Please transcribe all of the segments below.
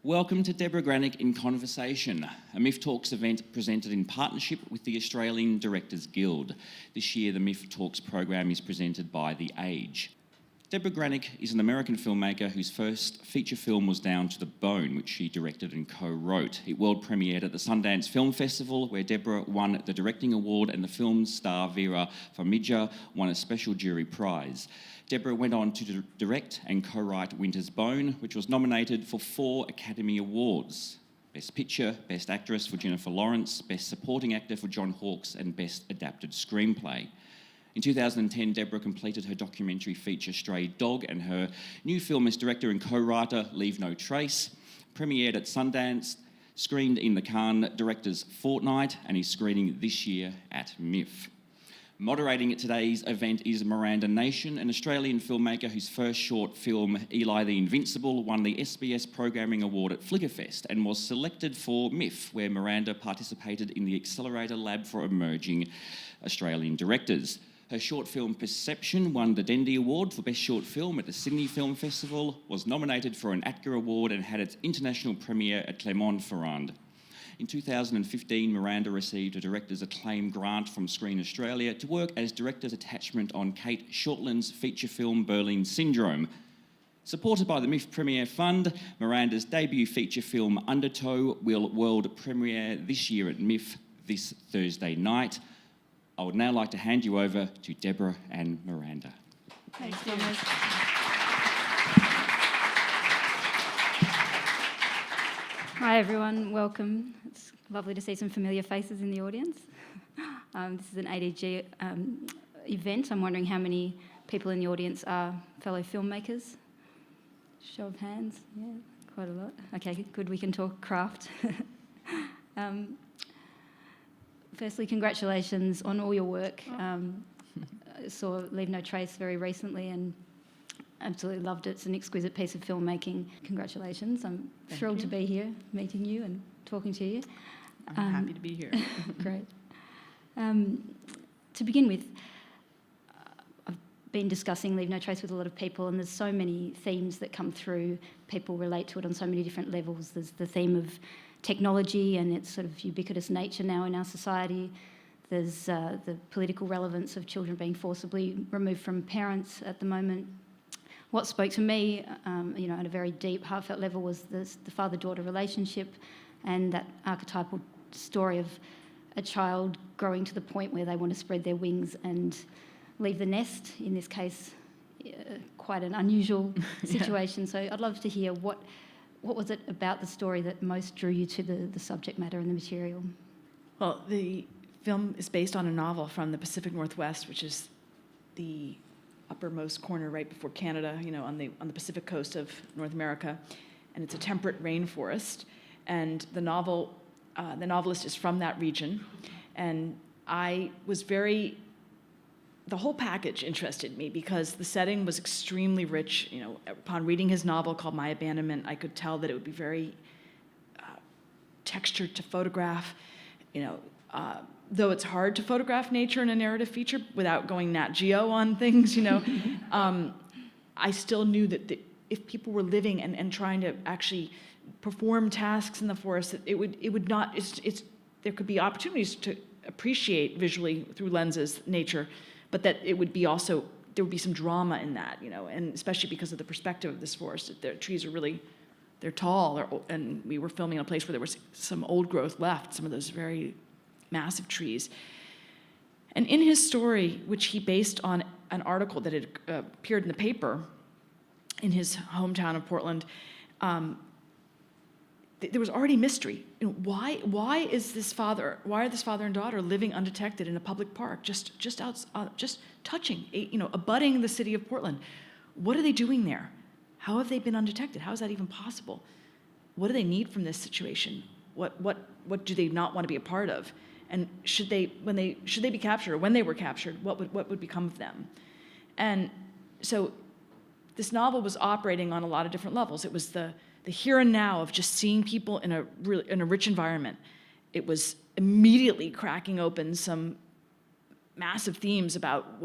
Welcome to Debra Granik in Conversation, a MIFF Talks event presented in partnership with the Australian Directors Guild. This year, the MIFF Talks program is presented by The Age. Debra Granik is an American filmmaker whose first feature film was Down to the Bone, which she directed and co-wrote. It world premiered at the Sundance Film Festival, where Debra won the Directing Award and the film star Vera Farmiga won a special jury prize. Debra went on to direct and co-write Winter's Bone, which was nominated for 4 Academy Awards. Best Picture, Best Actress for Jennifer Lawrence, Best Supporting Actor for John Hawkes, and Best Adapted Screenplay. In 2010, Debra completed her documentary feature Stray Dog, and her new film as director and co-writer Leave No Trace premiered at Sundance, screened in the Cannes Directors Fortnight, and is screening this year at MIFF. Moderating at today's event is Miranda Nation, an Australian filmmaker whose first short film, Eli the Invincible, won the SBS Programming Award at Flickerfest and was selected for MIFF, where Miranda participated in the Accelerator Lab for Emerging Australian Directors. Her short film Perception won the Dendy Award for Best Short Film at the Sydney Film Festival, was nominated for an ATCA Award and had its international premiere at Clermont-Ferrand. In 2015, Miranda received a Director's Acclaim grant from Screen Australia to work as Director's Attachment on Kate Shortland's feature film Berlin Syndrome. Supported by the MIFF Premiere Fund, Miranda's debut feature film Undertow will world premiere this year at MIFF this Thursday night. I would now like to hand you over to Debra and Miranda. Thanks, Thomas. Hi everyone, welcome. It's lovely to see some familiar faces in the audience. This is an ADG event. I'm wondering how many people in the audience are fellow filmmakers. Show of hands, yeah, quite a lot. Okay, good, we can talk craft. Firstly, congratulations on all your work. I saw Leave No Trace very recently and absolutely loved it. It's an exquisite piece of filmmaking. Congratulations. I'm thrilled to be here, meeting you and talking to you. I'm happy to be here. Great. To begin with, I've been discussing Leave No Trace with a lot of people, and there's so many themes that come through. People relate to it on so many different levels. There's the theme of technology and its sort of ubiquitous nature now in our society. There's the political relevance of children being forcibly removed from parents at the moment. What spoke to me, at a very deep, heartfelt level was the father-daughter relationship and that archetypal story of a child growing to the point where they want to spread their wings and leave the nest, in this case, quite an unusual situation. So I'd love to hear what was it about the story that most drew you to the subject matter and the material? Well, the film is based on a novel from the Pacific Northwest, which is the uppermost corner right before Canada, on the Pacific coast of North America, and it's a temperate rainforest. And the novelist is from that region, and the whole package interested me because the setting was extremely rich. Upon reading his novel called My Abandonment, I could tell that it would be very textured to photograph, though it's hard to photograph nature in a narrative feature without going Nat Geo on things, I still knew that if people were living and trying to actually perform tasks in the forest, there could be opportunities to appreciate visually through lenses nature, but that there would be some drama in that, and especially because of the perspective of this forest. The trees are they're tall, and we were filming in a place where there was some old growth left, some of those very massive trees. And in his story, which he based on an article that had appeared in the paper in his hometown of Portland, there was already mystery. Why are this father and daughter living undetected in a public park, just touching, abutting the city of Portland? What are they doing there? How have they been undetected? How is that even possible? What do they need from this situation? What do they not want to be a part of? And should they be captured, or when they were captured, what would become of them? And so this novel was operating on a lot of different levels. It was the here and now of just seeing people in a rich environment. It was immediately cracking open some massive themes about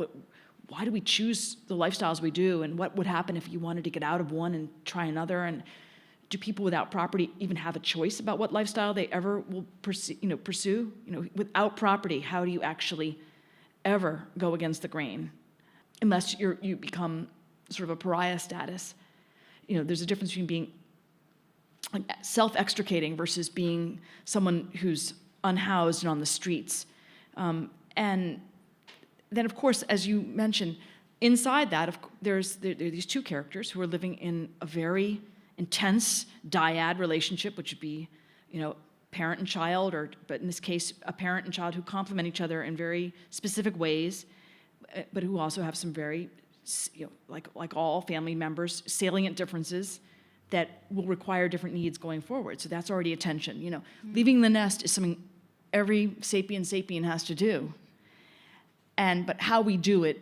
why do we choose the lifestyles we do, and what would happen if you wanted to get out of one and try another, and do people without property even have a choice about what lifestyle they ever will pursue? Without property, how do you actually ever go against the grain? Unless you become sort of a pariah status. There's a difference between being self-extricating versus being someone who's unhoused and on the streets. And then, of course, as you mentioned, inside that, there are these two characters who are living in a very intense dyad relationship, which would be, parent and child, but in this case, a parent and child who complement each other in very specific ways, but who also have some very, like all family members, salient differences that will require different needs going forward. So that's already a tension. Leaving the nest is something every sapien has to do. But how we do it,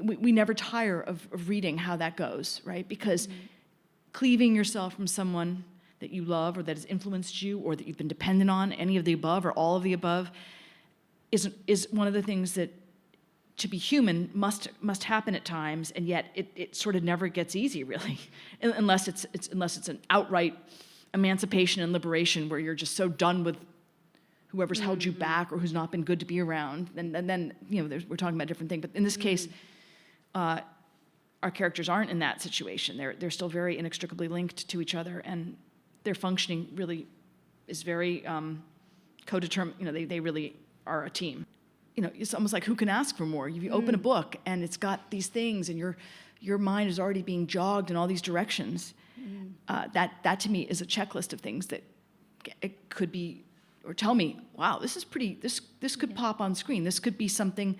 we never tire of reading how that goes, right? Because cleaving yourself from someone that you love or that has influenced you or that you've been dependent on, any of the above or all of the above, is one of the things that, to be human, must happen at times, and yet it sort of never gets easy, really, unless it's an outright emancipation and liberation where you're just so done with whoever's held you back or who's not been good to be around. And then we're talking about a different thing. But in this case, our characters aren't in that situation. They're still very inextricably linked to each other, and their functioning really is very co-determined. They really are a team. It's almost like, who can ask for more? You open a book and it's got these things, and your mind is already being jogged in all these directions. That to me is a checklist of things that it could be, or tell me, wow, this is pretty. This could pop on screen. This could be something,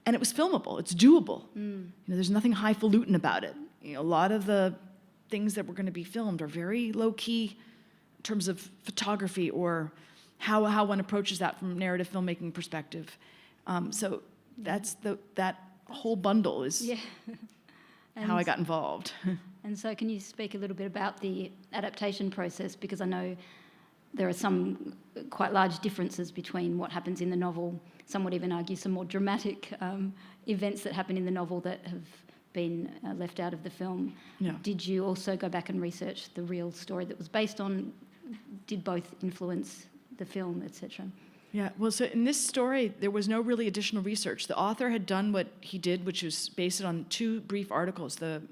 and it was filmable. It's doable. There's nothing highfalutin about it. A lot of the things that were going to be filmed are very low key in terms of photography or how one approaches that from a narrative filmmaking perspective. So that whole bundle is how I got involved. And so can you speak a little bit about the adaptation process? Because I know there are some quite large differences between what happens in the novel. Some would even argue some more dramatic events that happen in the novel that have been left out of the film. Yeah. Did you also go back and research the real story that was based on? Did both influence the film, etc.? Yeah, well, so in this story, there was no really additional research. The author had done what he did, which was based on two brief articles. The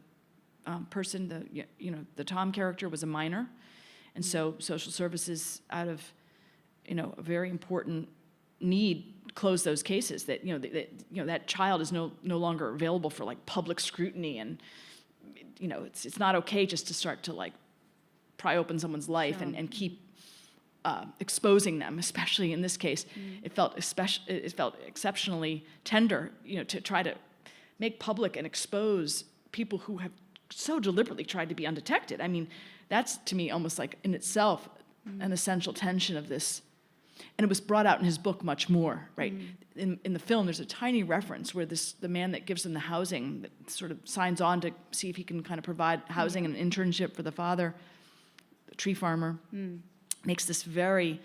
the Tom character was a minor, and so social services, out of a very important need, closed those cases. That that child is no longer available for like public scrutiny, and it's not okay just to start to like pry open someone's life and keep exposing them, especially in this case. It felt exceptionally tender, to try to make public and expose people who have so deliberately tried to be undetected. I mean, that's to me almost like in itself an essential tension of this. And it was brought out in his book much more, right? In the film, there's a tiny reference where the man that gives them the housing that sort of signs on to see if he can kind of provide housing and an internship for the father, the tree farmer, makes this very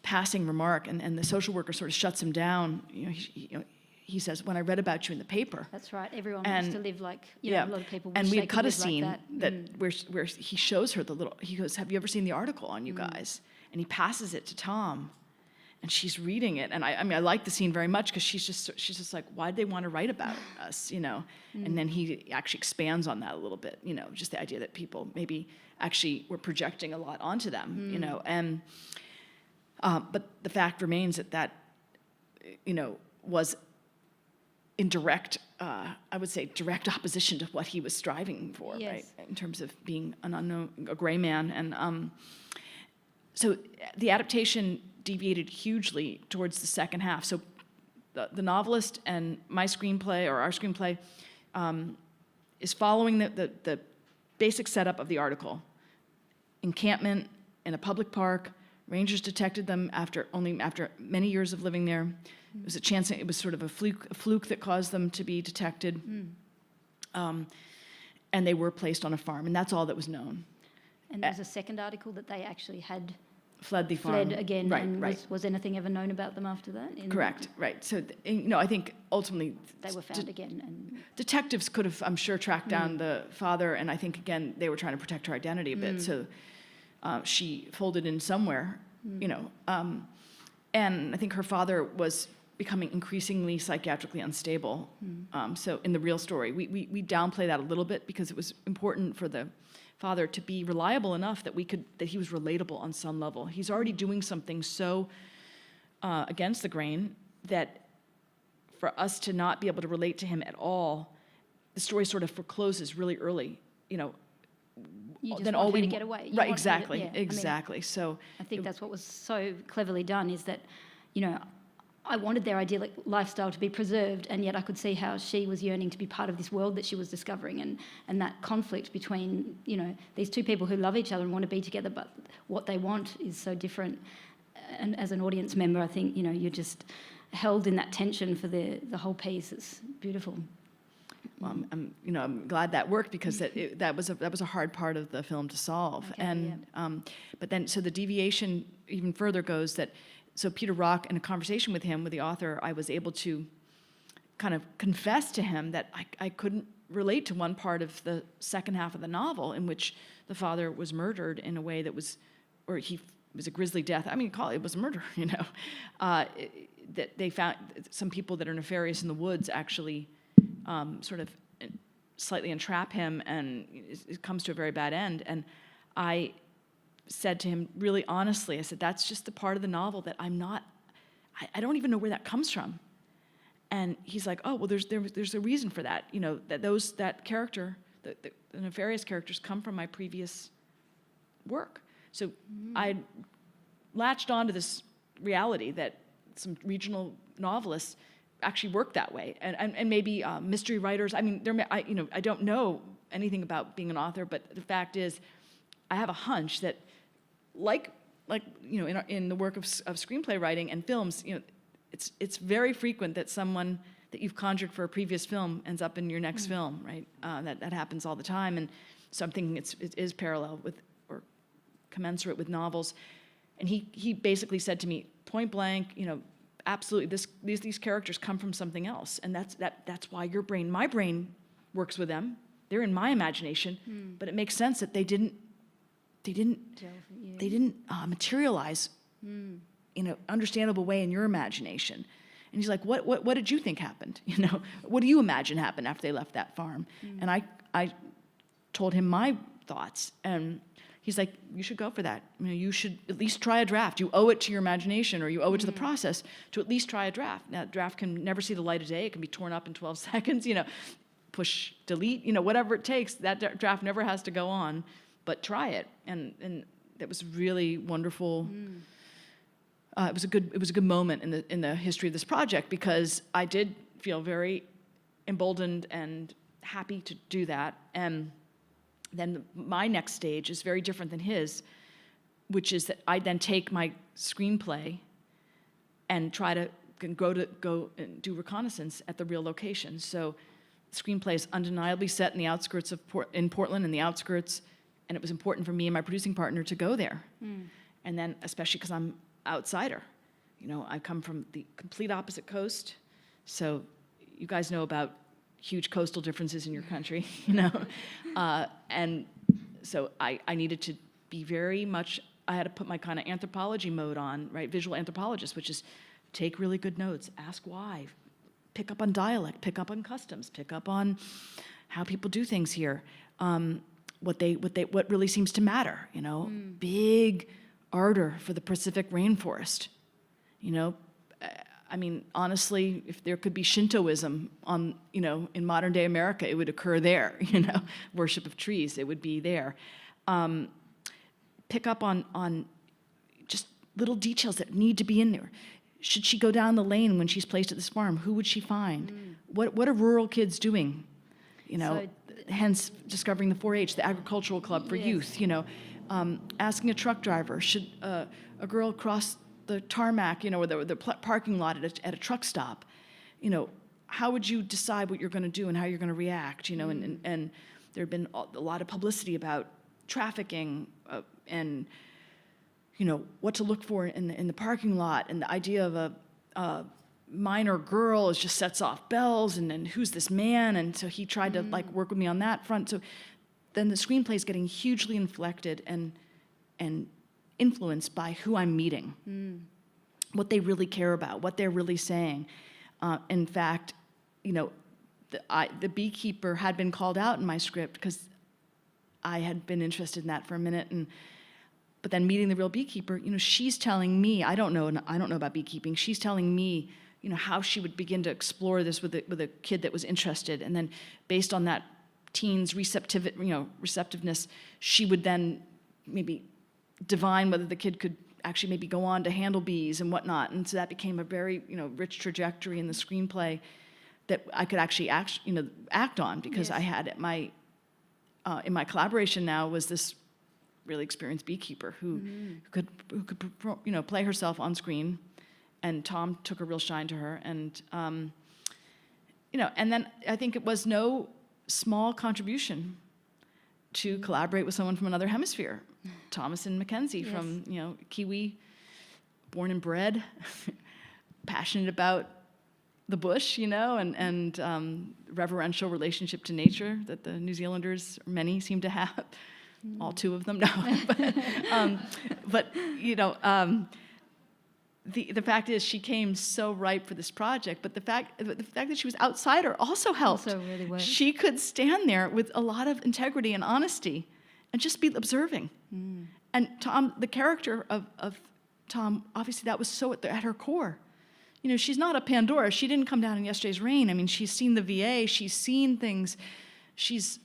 passing remark, and the social worker sort of shuts him down. He says, "When I read about you in the paper." That's right. Everyone wants to live like a lot of people. And wish we they had could cut a live scene like where he shows her the little. He goes, "Have you ever seen the article on you guys?" And he passes it to Tom, and she's reading it. And I like the scene very much because she's just like, why'd they want to write about us, And then he actually expands on that a little bit, just the idea that people maybe actually were projecting a lot onto them, And but the fact remains that was in direct, I would say, direct opposition to what he was striving for, right? In terms of being an unknown, a gray man. And so the adaptation deviated hugely towards the second half. So the novelist and my screenplay, or our screenplay, is following the basic setup of the article. Encampment in a public park. Rangers detected them after many years of living there. It was a chance. It was sort of a fluke that caused them to be detected. And they were placed on a farm, and that's all that was known. And there's a second article that they actually had fled the farm. fled again. Right, And right. was anything ever known about them after that? Correct, right. So, I think ultimately They were found again. And detectives could have, I'm sure, tracked down the father, and I think, again, they were trying to protect her identity a bit, so she folded in somewhere, and I think her father was becoming increasingly psychiatrically unstable. So in the real story, we downplay that a little bit because it was important for the father to be reliable enough that he was relatable on some level. He's already doing something so against the grain that for us to not be able to relate to him at all, the story sort of forecloses really early. you just Then want all her we to get away. You right, want her to- exactly, yeah, I mean, exactly. So I think that's what was so cleverly done is that, I wanted their idyllic lifestyle to be preserved, and yet I could see how she was yearning to be part of this world that she was discovering, and that conflict between, these two people who love each other and want to be together, but what they want is so different. And as an audience member, I think, you're just held in that tension for the whole piece. It's beautiful. Well, I'm glad that worked because that was a hard part of the film to solve. Okay, And but then so the deviation even further goes that so Peter Rock, in a conversation with him, with the author, I was able to kind of confess to him that I couldn't relate to one part of the second half of the novel in which the father was murdered in a way that was, or he was a grisly death. I mean, call it was a murder, that they found some people that are nefarious in the woods actually sort of slightly entrap him, and it comes to a very bad end. And I said to him really honestly, I said, that's just the part of the novel that I don't even know where that comes from. And he's like, oh, well, there's a reason for that. That character, the nefarious characters come from my previous work. So I latched onto this reality that some regional novelists actually work that way, and maybe mystery writers. I mean, I don't know anything about being an author, but the fact is, I have a hunch that, in the work of screenplay writing and films, it's very frequent that someone that you've conjured for a previous film ends up in your next film, right? That happens all the time, and so I'm thinking it is parallel with or commensurate with novels. And he basically said to me point blank, absolutely, these characters come from something else, and that's why my brain works with them. They're in my imagination, but it makes sense that they didn't materialize in an understandable way in your imagination. And he's like, what did you think happened? What do you imagine happened after they left that farm? And I told him my thoughts, and he's like, you should go for that. You should at least try a draft. You owe it to your imagination, or you owe it to the process to at least try a draft. Now, the draft can never see the light of day. It can be torn up in 12 seconds, push, delete, whatever it takes. That draft never has to go on, but try it. And that was really wonderful. It was a good moment in the history of this project, because I did feel very emboldened and happy to do that. And then my next stage is very different than his, which is that I then take my screenplay and try to go and do reconnaissance at the real location. So the screenplay is undeniably set in the outskirts of Portland, in the outskirts, and it was important for me and my producing partner to go there. And then, especially because I'm outsider, I come from the complete opposite coast, so you guys know about huge coastal differences in your country, and so I needed to be very much, I had to put my kind of anthropology mode on, right, visual anthropologist, which is take really good notes, ask why, pick up on dialect, pick up on customs, pick up on how people do things here, what really seems to matter, big ardor for the Pacific rainforest, I mean, honestly, if there could be Shintoism in modern day America, it would occur there, worship of trees, it would be there. Pick up on just little details that need to be in there. Should she go down the lane when she's placed at this farm? Who would she find? What are rural kids doing? Hence discovering the 4-H, the agricultural club for youth, asking a truck driver, should a girl cross the tarmac, or the parking lot at a truck stop, how would you decide what you're going to do and how you're going to react, and there had been a lot of publicity about trafficking and what to look for in the parking lot, and the idea of a minor girl just sets off bells, and who's this man? And so he tried to like work with me on that front. So then the screenplay is getting hugely inflected and influenced by who I'm meeting, what they really care about, what they're really saying. In fact, the beekeeper had been called out in my script because I had been interested in that for a minute, but then meeting the real beekeeper, she's telling me, I don't know about beekeeping. She's telling me, how she would begin to explore this with a kid that was interested, and then based on that teen's receptiveness, she would then maybe divine whether the kid could actually maybe go on to handle bees and whatnot. And so that became a very rich trajectory in the screenplay that I could actually act on, because I had in my collaboration now was this really experienced beekeeper who could play herself on screen, and Tom took a real shine to her, and and then I think it was no small contribution to collaborate with someone from another hemisphere, Thomas and Mackenzie from Kiwi, born and bred, passionate about the bush, and reverential relationship to nature that the New Zealanders, many seem to have. All two of them, no. But the fact is, she came so ripe for this project. But the fact that she was outsider also helped. Also really worked. She could stand there with a lot of integrity and honesty, and just be observing. And Tom, the character of Tom, obviously that was so at her core. She's not a Pandora. She didn't come down in yesterday's rain. I mean, she's seen the VA. She's seen things. She's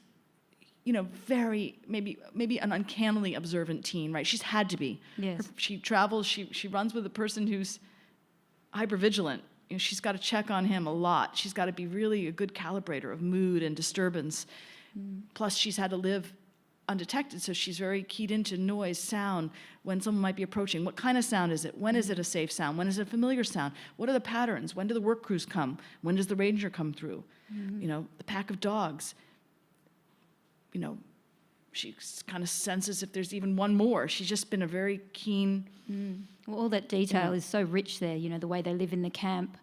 very, maybe an uncannily observant teen, right? She's had to be. Yes. She travels, she runs with a person who's hypervigilant. She's got to check on him a lot. She's got to be really a good calibrator of mood and disturbance. Plus, she's had to live undetected, so she's very keyed into noise, sound, when someone might be approaching. What kind of sound is it? When is it a safe sound? When is it a familiar sound? What are the patterns? When do the work crews come? When does the ranger come through? The pack of dogs. She kind of senses if there's even one more. She's just been a very keen... Well, all that detail is so rich there, the way they live in the camp.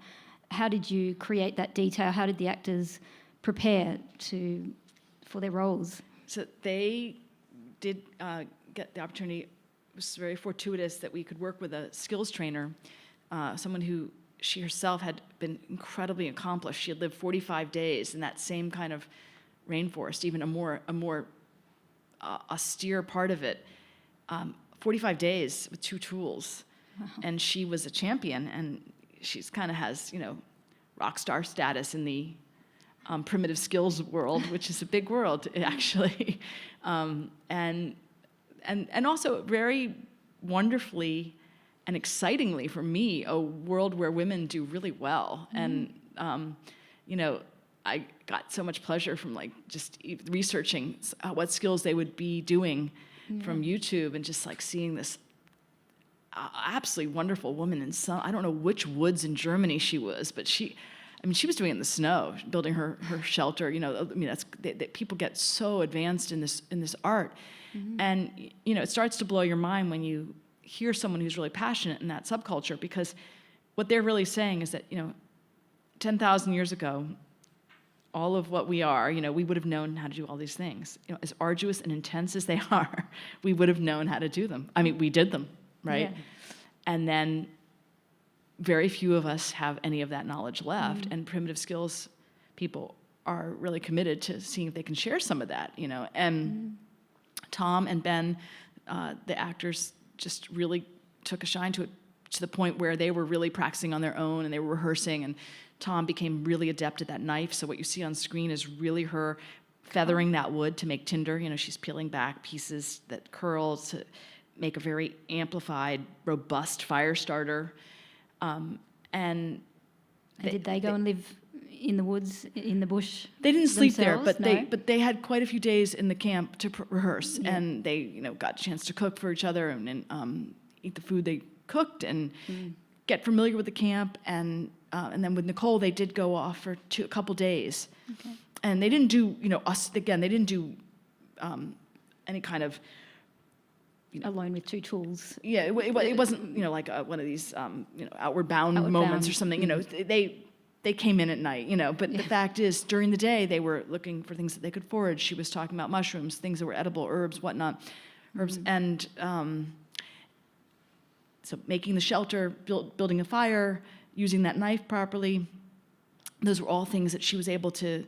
How did you create that detail? How did the actors prepare for their roles? So they did get the opportunity. It was very fortuitous that we could work with a skills trainer, someone who she herself had been incredibly accomplished. She had lived 45 days in that same kind of rainforest, even a more austere part of it. 45 days with 2 tools. Wow. And she was a champion, and she's kind of has, rock star status in the primitive skills world, which is a big world, actually. And also very wonderfully and excitingly for me, a world where women do really well. And, I got so much pleasure from just researching what skills they would be doing from YouTube, and just seeing this absolutely wonderful woman in some, I don't know which woods in Germany she was, but she was doing it in the snow, building her shelter. People get so advanced in this art, and it starts to blow your mind when you hear someone who's really passionate in that subculture, because what they're really saying is that 10,000 years ago, all of what we are, we would have known how to do all these things. As arduous and intense as they are, we would have known how to do them. I mean, we did them, right? Yeah. And then very few of us have any of that knowledge left, and primitive skills people are really committed to seeing if they can share some of that, And Tom and Ben, the actors, just really took a shine to it, to the point where they were really practicing on their own, and they were rehearsing, and Tom became really adept at that knife. So what you see on screen is really her feathering that wood to make tinder. She's peeling back pieces that curl to make a very amplified, robust fire starter. And did they go and live in the woods, in the bush? They didn't sleep there, no? but they had quite a few days in the camp to rehearse, and they got a chance to cook for each other and eat the food they cooked and get familiar with the camp. And then with Nicole, they did go off for a couple days, and they didn't do They didn't do any kind of alone with two tools. Yeah, it wasn't, like one of these, outward bound moments or something. They came in at night, But the fact is, during the day, they were looking for things that they could forage. She was talking about mushrooms, things that were edible, herbs, whatnot, and so making the shelter, building a fire, using that knife properly. Those were all things that she was able to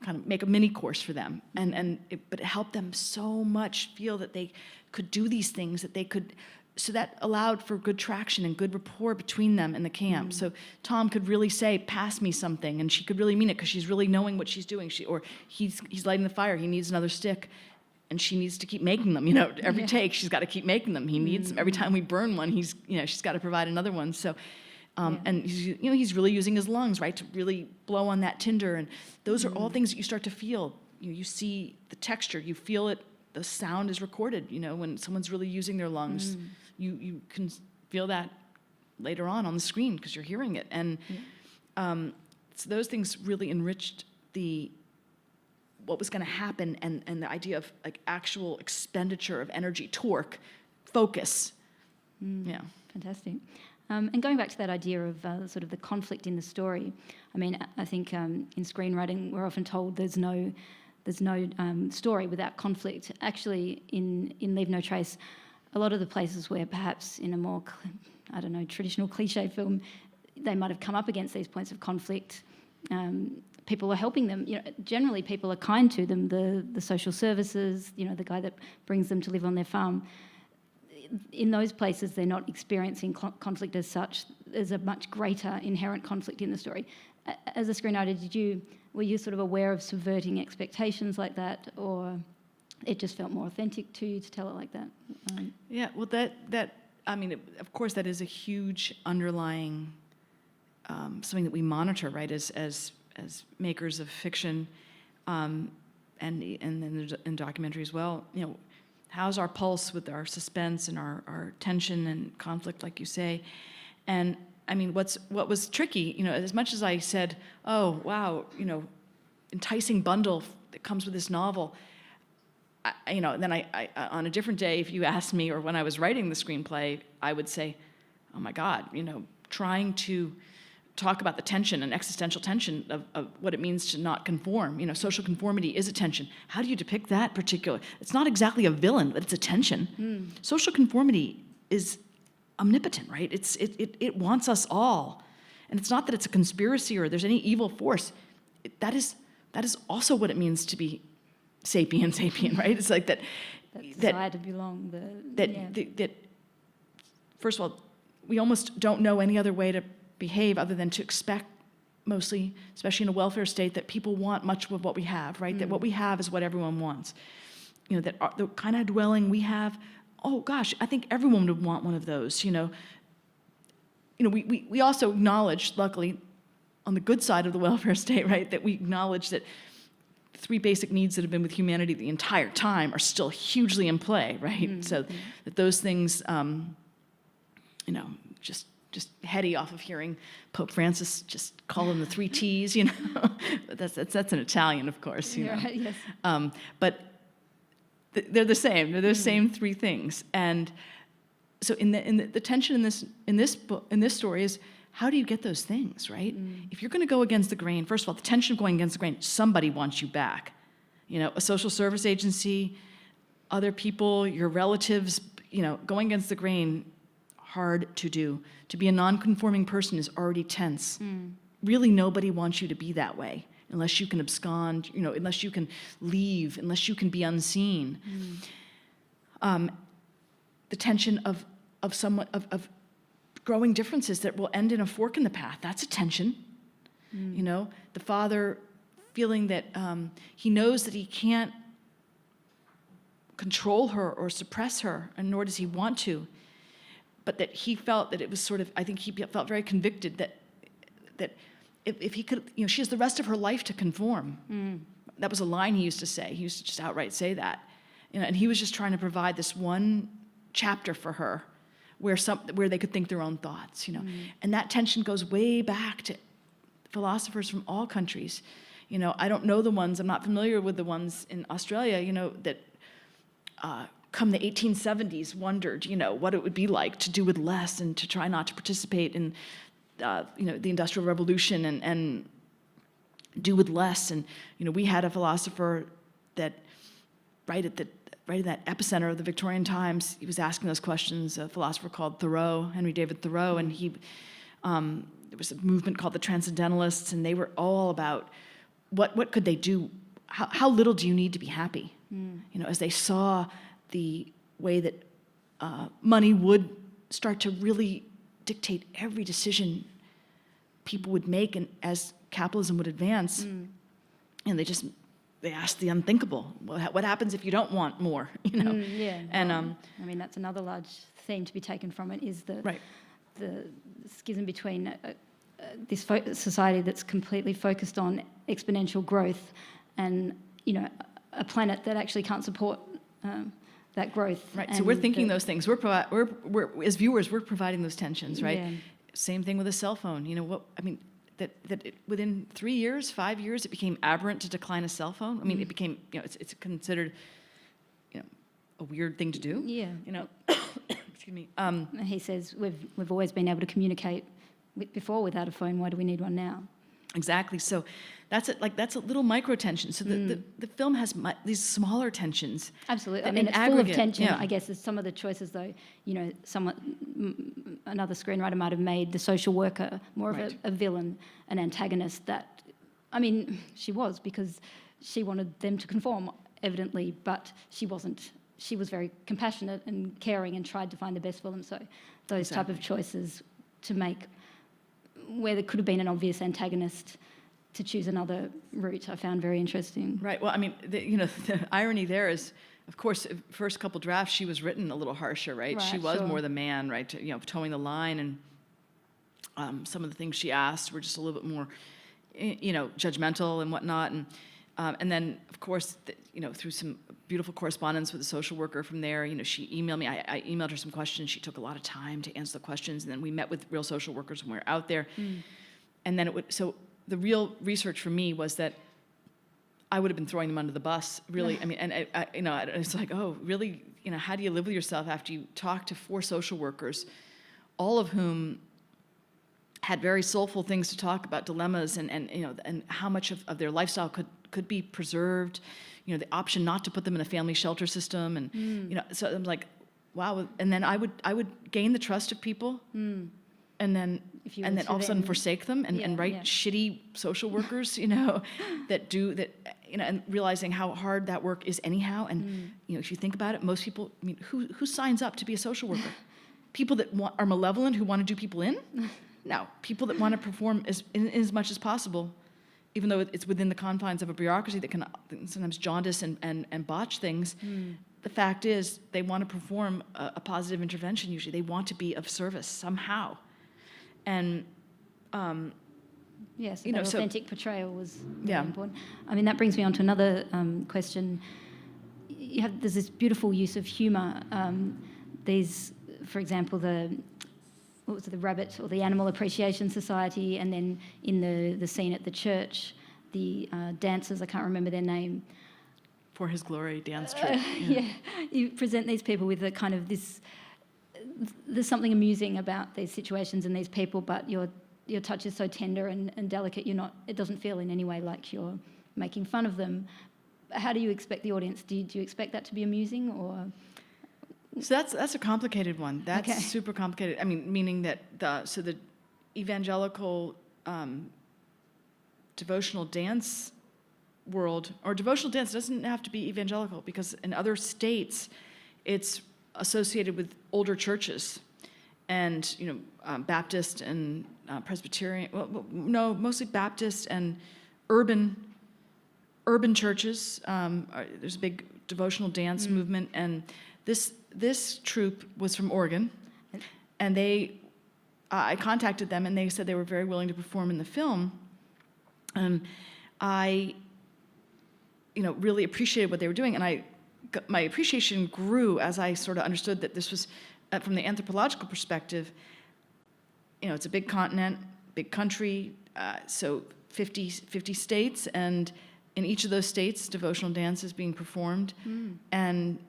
kind of make a mini course for them, but it helped them so much feel that they could do these things, that they could. So that allowed for good traction and good rapport between them in the camp. So Tom could really say, "Pass me something," and she could really mean it because she's really knowing what she's doing. Or he's lighting the fire. He needs another stick, and she needs to keep making them. Every take she's got to keep making them. He needs them. Every time we burn one, she's got to provide another one. So, and he's really using his lungs, right, to really blow on that tinder. And those are all things that you start to feel. You see the texture, you feel it. The sound is recorded. When someone's really using their lungs. You can feel that later on the screen because you're hearing it. And so those things really enriched what was going to happen and the idea of like actual expenditure of energy, torque, focus. Yeah. Fantastic. And going back to that idea of sort of the conflict in the story, I mean, I think in screenwriting we're often told there's no story without conflict. Actually, in Leave No Trace, a lot of the places where perhaps in a more, traditional cliche film, they might have come up against these points of conflict, people are helping them. Generally people are kind to them, the social services, the guy that brings them to live on their farm. In those places, they're not experiencing conflict as such. There's a much greater inherent conflict in the story. As a screenwriter, were you sort of aware of subverting expectations like that, or it just felt more authentic to you to tell it like that? Yeah, well, of course, that is a huge underlying something that we monitor, right, as makers of fiction, and in documentary as well. How's our pulse with our suspense and our tension and conflict, like you say, and I mean, what was tricky, as much as I said, oh wow, enticing bundle that comes with this novel. Then I on a different day, if you asked me, or when I was writing the screenplay, I would say, oh my God, trying to talk about the tension and existential tension of what it means to not conform. Social conformity is a tension. How do you depict that particular? It's not exactly a villain, but it's a tension. Social conformity is omnipotent, right? It wants us all. And it's not that it's a conspiracy or there's any evil force. That is also what it means to be sapient, right? It's like that desire to belong. That first of all, we almost don't know any other way to behave other than to expect, mostly, especially in a welfare state, that people want much of what we have, right? That what we have is what everyone wants. That the kind of dwelling we have, oh gosh, I think everyone would want one of those. We also acknowledge, luckily, on the good side of the welfare state, right, that we acknowledge that three basic needs that have been with humanity the entire time are still hugely in play, right? So that those things, just heady off of hearing Pope Francis just call them the three T's, that's an Italian, of course, Right, yes. But they're the same. They're the same three things, and so in the tension in this story is, how do you get those things, right? If you're going to go against the grain, first of all, the tension of going against the grain, somebody wants you back. A social service agency, other people, your relatives, going against the grain, hard to do. To be a non-conforming person is already tense. Really, nobody wants you to be that way unless you can abscond, unless you can leave, unless you can be unseen. The tension of growing differences that will end in a fork in the path. That's a tension. The father feeling that he knows that he can't control her or suppress her, and nor does he want to, but that he felt that it was sort of, I think he felt very convicted that if he could, she has the rest of her life to conform. That was a line he used to say. He used to just outright say that. And he was just trying to provide this one chapter for her where they could think their own thoughts, And that tension goes way back to philosophers from all countries. I don't know the ones, I'm not familiar with the ones in Australia, that come the 1870s, wondered, what it would be like to do with less and to try not to participate in, the Industrial Revolution and do with less. And, we had a philosopher that right in that epicenter of the Victorian times, he was asking those questions, a philosopher called Thoreau, Henry David Thoreau, and there was a movement called the Transcendentalists, and they were all about what could they do, how little do you need to be happy? As they saw the way that money would start to really dictate every decision people would make, and as capitalism would advance, and they asked the unthinkable: what happens if you don't want more? And that's another large theme to be taken from it, is the schism between this society that's completely focused on exponential growth, and a planet that actually can't support that growth. Right. So we're thinking those things. We're as viewers, we're providing those tensions, right? Yeah. Same thing with a cell phone. Within 3 years, 5 years, it became aberrant to decline a cell phone. It became, it's considered, a weird thing to do. Yeah. Excuse me. And he says we've always been able to communicate before without a phone. Why do we need one now? Exactly. So that's a little micro tension. So the film has these smaller tensions. Absolutely. It's full of tension. Yeah. I guess as some of the choices, though, another screenwriter might have made the social worker more of a villain, an antagonist. That, she was, because she wanted them to conform, evidently, but she wasn't. She was very compassionate and caring and tried to find the best for them. So those type of choices to make, where there could have been an obvious antagonist, to choose another route, I found very interesting. Right. Well, the irony there is, of course, first couple drafts, she was written a little harsher, right? She was more the man, right? Towing the line, and some of the things she asked were just a little bit more, judgmental and whatnot. And then, of course, through some beautiful correspondence with a social worker from there, she emailed me. I emailed her some questions. She took a lot of time to answer the questions, and then we met with real social workers when we were out there. And then so the real research for me was that I would have been throwing them under the bus, really. It's like, oh, really? How do you live with yourself after you talk to 4 social workers, all of whom had very soulful things to talk about, dilemmas, and how much of their lifestyle could be preserved, the option not to put them in a family shelter system, and so I'm like, wow. And then I would gain the trust of people, and then all of a sudden forsake them and write shitty social workers, that do that, and realizing how hard that work is anyhow. And if you think about it, most people, who signs up to be a social worker? People that are malevolent, who want to do people in? No, people that want to perform as much as possible, even though it's within the confines of a bureaucracy that can sometimes jaundice and botch things. The fact is, they want to perform a positive intervention. Usually, they want to be of service somehow, and yes, that authentic portrayal was very important. That brings me on to another question. There's this beautiful use of humour. For example, the Rabbit or the Animal Appreciation Society, and then in the scene at the church, the dancers, I can't remember their name. For His Glory dance troupe. You present these people with a kind of this. There's something amusing about these situations and these people, but your touch is so tender and delicate. It doesn't feel in any way like you're making fun of them. How do you expect the audience? Do you expect that to be amusing, or? So that's a complicated one. That's super complicated. Meaning that the evangelical devotional dance world, or devotional dance doesn't have to be evangelical, because in other states it's associated with older churches, and Baptist and Presbyterian. Well, no, mostly Baptist and urban churches. There's a big devotional dance movement, and this troupe was from Oregon, and I contacted them, and they said they were very willing to perform in the film. And I, really appreciated what they were doing, and my appreciation grew as I sort of understood that this was, from the anthropological perspective, it's a big continent, big country, so 50 states, and in each of those states, devotional dance is being performed, and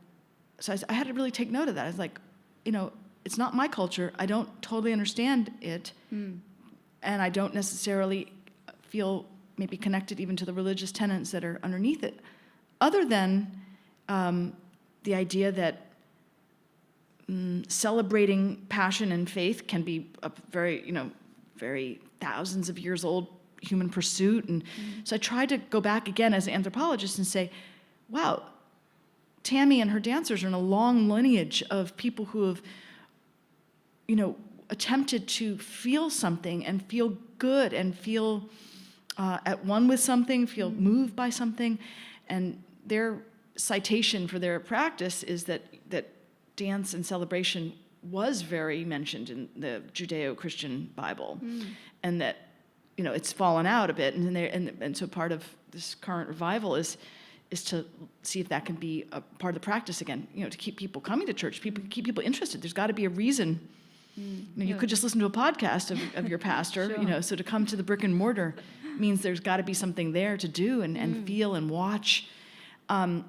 I had to really take note of that. I was like, it's not my culture. I don't totally understand it. And I don't necessarily feel maybe connected even to the religious tenets that are underneath it, other than the idea that celebrating passion and faith can be a very thousands of years old human pursuit. And so I tried to go back again as an anthropologist and say, wow, Tammy and her dancers are in a long lineage of people who have, attempted to feel something and feel good and feel at one with something, feel moved by something. And their citation for their practice is that dance and celebration was very mentioned in the Judeo-Christian Bible, and that it's fallen out a bit, and so part of this current revival is to see if that can be a part of the practice again. To keep people coming to church, keep people interested. There's got to be a reason. You could just listen to a podcast of your pastor. Sure. So to come to the brick and mortar means there's got to be something there to do and feel and watch. It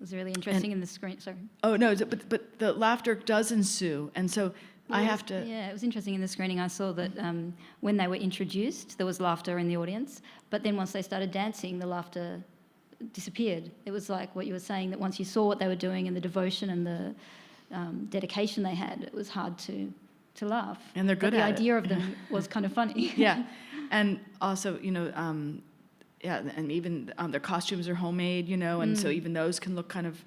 was really interesting in the screen. Sorry. Oh no, but the laughter does ensue, and so I have to. Yeah, it was interesting in the screening. I saw that when they were introduced, there was laughter in the audience, but then once they started dancing, the laughter disappeared. It was like what you were saying, that once you saw what they were doing and the devotion and the dedication they had, it was hard to laugh. And they're good but at it. the idea of them was kind of funny. Yeah, and also and even their costumes are homemade, and so even those can look kind of,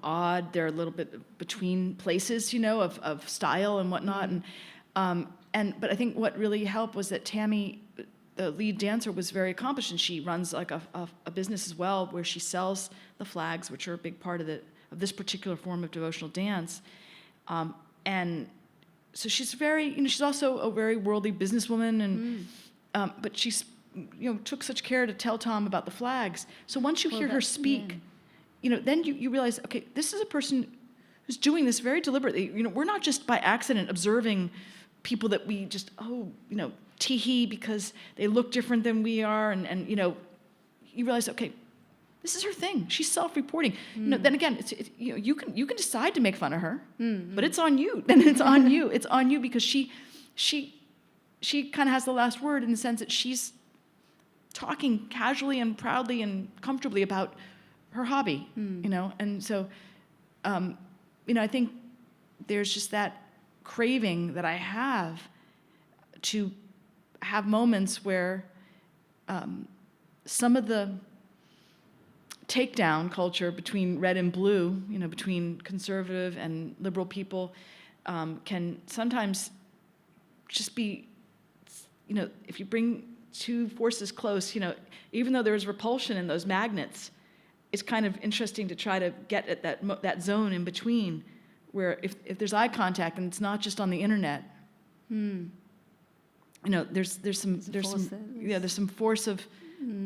odd. They're a little bit between places, of style and whatnot. But I think what really helped was that Tammy, the lead dancer, was very accomplished, and she runs like a business as well where she sells the flags, which are a big part of this particular form of devotional dance. And so she's very, she's also a very worldly businesswoman, and but she's took such care to tell Tom about the flags. So once you hear her speak, then you realize, okay, this is a person who's doing this very deliberately. We're not just by accident observing people that we just, tee-hee because they look different than we are, and you realize, okay, this is her thing. She's self-reporting. Then again, you can decide to make fun of her, but it's on you. Then it's on you. It's on you because she kind of has the last word in the sense that she's talking casually and proudly and comfortably about her hobby, and so, I think there's just that craving that I have to have moments where some of the takedown culture between red and blue, between conservative and liberal people, can sometimes just be, if you bring two forces close, even though there's repulsion in those magnets, it's kind of interesting to try to get at that zone in between, where if there's eye contact and it's not just on the internet, there's some force of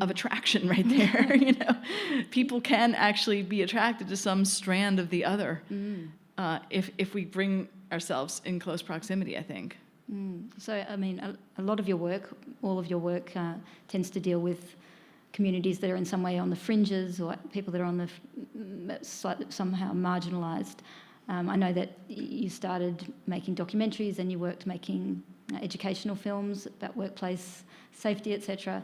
attraction right there. People can actually be attracted to some strand of the other if we bring ourselves in close proximity, I think. So, I mean, a lot of your work, all of your work tends to deal with communities that are in some way on the fringes, or people that are on the somehow marginalised. I know that you started making documentaries and you worked making educational films about workplace safety, etc.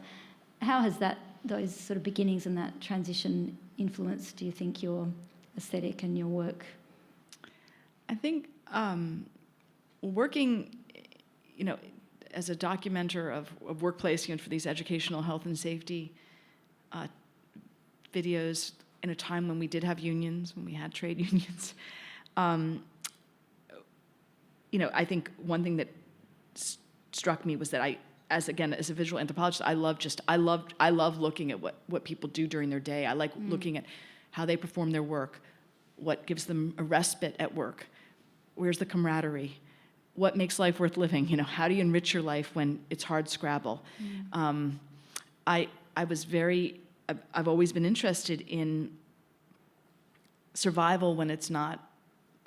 How has those sort of beginnings and that transition influenced, do you think, your aesthetic and your work? I think working, as a documenter of workplace, for these educational health and safety videos in a time when we did have unions, when we had trade unions, I think one thing that struck me was that as a visual anthropologist, I love looking at what people do during their day. I like looking at how they perform their work, what gives them a respite at work, where's the camaraderie, what makes life worth living. How do you enrich your life when it's hard scrabble? I've always been interested in survival when it's not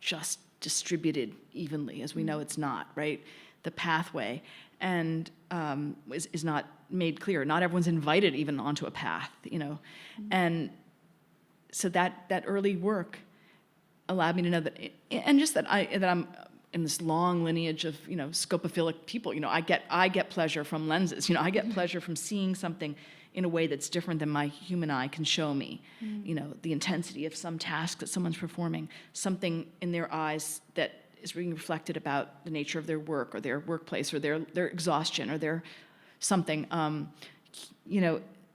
just distributed evenly, as we know it's not, right? The pathway and is not made clear. Not everyone's invited even onto a path, And so that early work allowed me to know that, and just that I'm in this long lineage of, scopophilic people. I get pleasure from lenses. I get pleasure from seeing something in a way that's different than my human eye can show me. The intensity of some task that someone's performing, something in their eyes that is being reflected about the nature of their work or their workplace or their exhaustion or their something.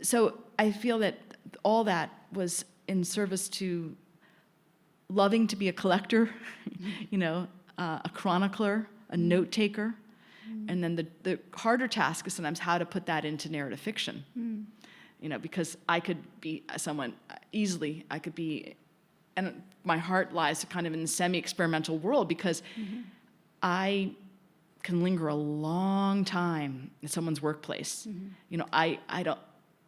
So I feel that all that was in service to loving to be a collector, a chronicler, a note taker, and then the harder task is sometimes how to put that into narrative fiction. Because I could be someone easily, and my heart lies kind of in the semi-experimental world because I can linger a long time in someone's workplace.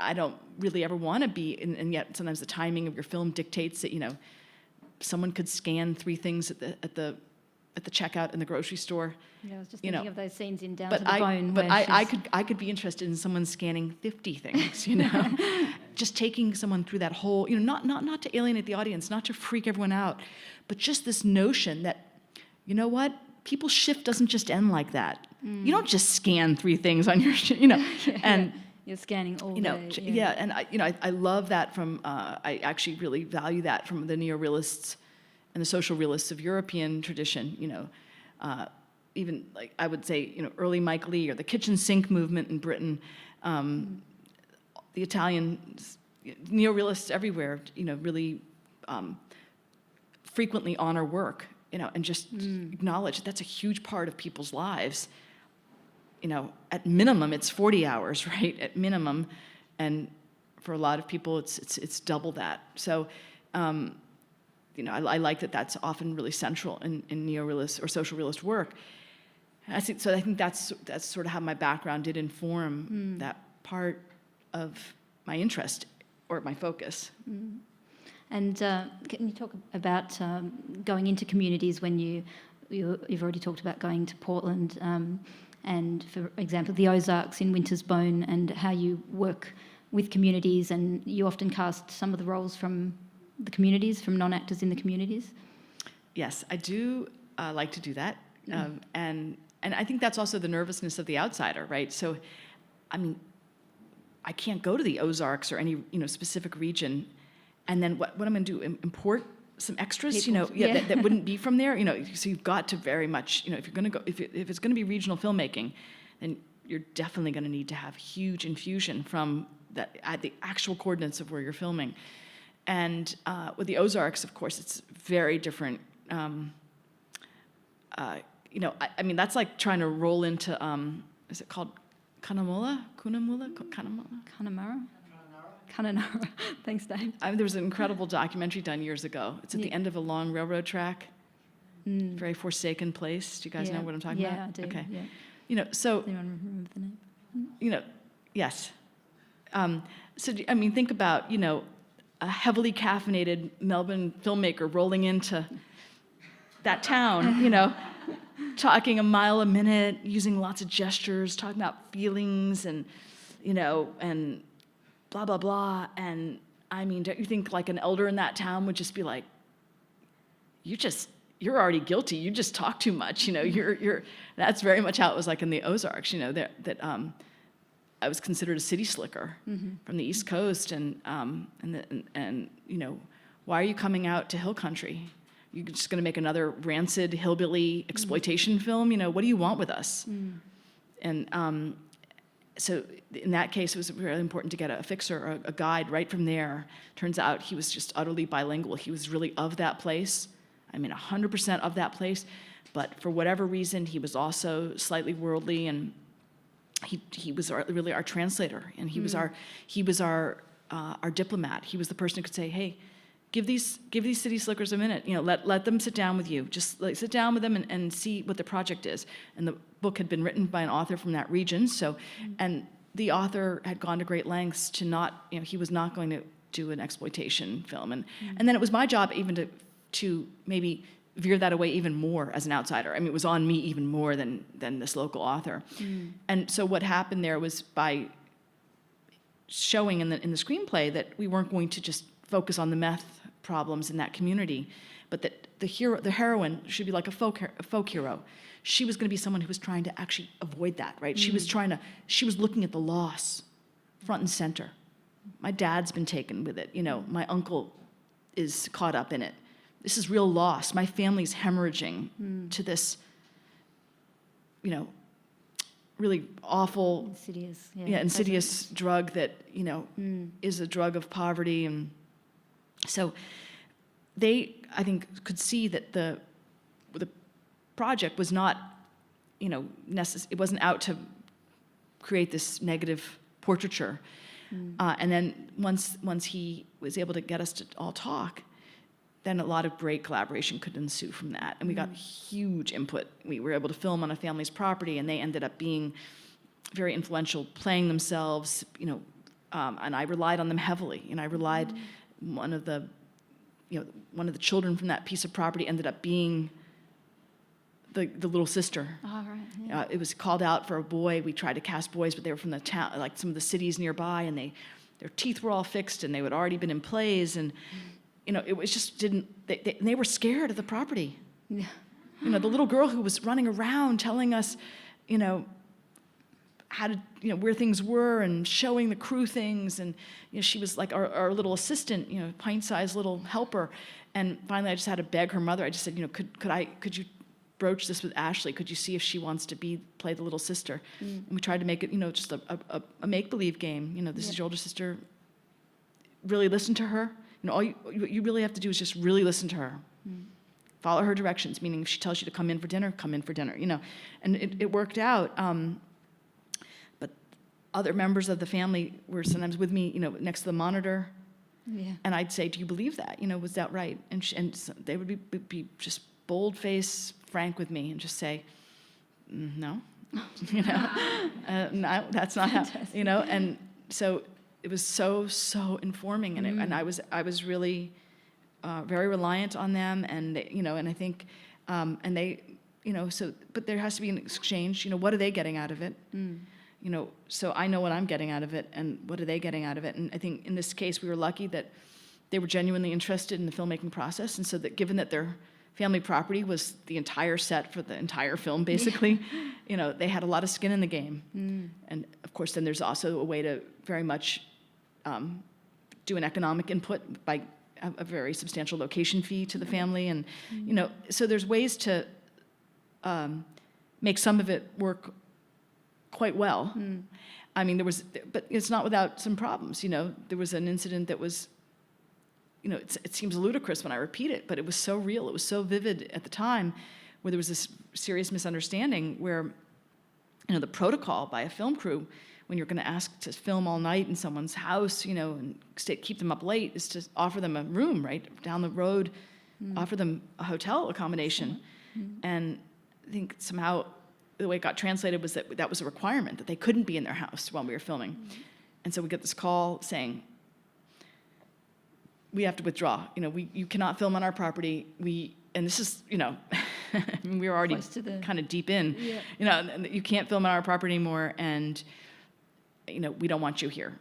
I don't really ever want to be, and yet sometimes the timing of your film dictates that someone could scan 3 things at the checkout in the grocery store. Yeah, I was just thinking of those scenes in Down but to the Bone. But I could be interested in someone scanning 50 things. Just taking someone through that whole, not to alienate the audience, not to freak everyone out, but just this notion that, what, people's shift doesn't just end like that. You don't just scan 3 things on your, and. You're scanning all day. And I love that from. I actually really value that from the neorealists and the social realists of European tradition. Even like I would say, early Mike Leigh or the kitchen sink movement in Britain, the Italian neorealists everywhere. Really frequently honor work. And just acknowledge that that's a huge part of people's lives. At minimum, it's 40 hours, right? At minimum, and for a lot of people, it's double that. So, I like that that's often really central in neorealist or social realist work. I think that's sort of how my background did inform that part of my interest or my focus. And can you talk about going into communities when you've already talked about going to Portland? And for example, the Ozarks in Winter's Bone, and how you work with communities, and you often cast some of the roles from the communities, from non-actors in the communities. Yes, I do like to do that, and I think that's also the nervousness of the outsider, right? So, I can't go to the Ozarks or any specific region, and then what I'm going to do? Import some extras, that wouldn't be from there, So you've got to very much, if you're going to go, if it's going to be regional filmmaking, then you're definitely going to need to have huge infusion from the actual coordinates of where you're filming. And with the Ozarks, of course, it's very different. That's like trying to roll into, is it called Cunnamulla? Connemara. Thanks, Dave. There was an incredible documentary done years ago. It's at the end of a long railroad track, very forsaken place. Do you guys know what I'm talking about? Yeah, I do. Okay. Yeah. So. Does anyone remember the name? Yes. Think about, a heavily caffeinated Melbourne filmmaker rolling into that town, talking a mile a minute, using lots of gestures, talking about feelings and blah, blah, blah. And don't you think like an elder in that town would just be like, you're already guilty. You just talk too much. That's very much how it was like in the Ozarks, that I was considered a city slicker from the East Coast. And why are you coming out to Hill Country? You're just going to make another rancid hillbilly exploitation film? What do you want with us? And so in that case, it was really important to get a fixer or a guide right from there. Turns out he was just utterly bilingual. He was really of that place. 100% of that place. But for whatever reason, he was also slightly worldly, and he was really our translator, and he was our diplomat. He was the person who could say, "Hey, give these city slickers a minute. Let them sit down with you. Just sit down with them and see what the project is." And the book had been written by an author from that region, and the author had gone to great lengths to not, he was not going to do an exploitation film, and then it was my job even to maybe veer that away even more as an outsider. It was on me even more than this local author. And so what happened there was, by showing in the screenplay that we weren't going to just focus on the meth problems in that community, but that the heroine should be like a folk hero. She was going to be someone who was trying to actually avoid that, right? She was looking at the loss front and center. My dad's been taken with it. My uncle is caught up in it. This is real loss. My family's hemorrhaging to this, really awful, insidious drug that, is a drug of poverty. And so they, I think, could see that the project was not, it wasn't out to create this negative portraiture. And then once he was able to get us to all talk, then a lot of great collaboration could ensue from that. And we got huge input. We were able to film on a family's property, and they ended up being very influential, playing themselves, and I relied on them heavily. And I relied, one of the children from that piece of property ended up being the little sister. Oh, right. Yeah. It was called out for a boy. We tried to cast boys, but they were from the town, like some of the cities nearby, and their teeth were all fixed, and they had already been in plays, and it was just they were scared of the property. Yeah. The little girl who was running around telling us, how to, where things were, and showing the crew things, and she was like our little assistant, pint-sized little helper. And finally, I just had to beg her mother. I just said, could you broach this with Ashley? Could you see if she wants to play the little sister? And we tried to make it, just a make-believe game. This is your older sister. Really listen to her. All you really have to do is just really listen to her. Follow her directions, meaning if she tells you to come in for dinner, come in for dinner, And it worked out. But other members of the family were sometimes with me, next to the monitor. Yeah. And I'd say, do you believe that? Was that right? And so they would be just bold-faced, frank with me and just say, no. No, that's not how, And so it was so informing, and I was really very reliant on them, and and I think and they so, but there has to be an exchange. What are they getting out of it? So I know what I'm getting out of it, and what are they getting out of it? And I think in this case we were lucky that they were genuinely interested in the filmmaking process, and so that given that their family property was the entire set for the entire film, basically, they had a lot of skin in the game. And of course, then there's also a way to very much do an economic input by a very substantial location fee to the family. And, so there's ways to make some of it work quite well. I mean, but it's not without some problems. There was an incident that was, it seems ludicrous when I repeat it, but it was so real, it was so vivid at the time, where there was this serious misunderstanding where, the protocol by a film crew, when you're going to ask to film all night in someone's house, and keep them up late, is to offer them a room right down the road, offer them a hotel accommodation. And I think somehow the way it got translated was that was a requirement, that they couldn't be in their house while we were filming. And so we get this call saying, we have to withdraw. You cannot film on our property. And this is, we were already kind of deep in. Yeah. You can't film on our property anymore, and we don't want you here.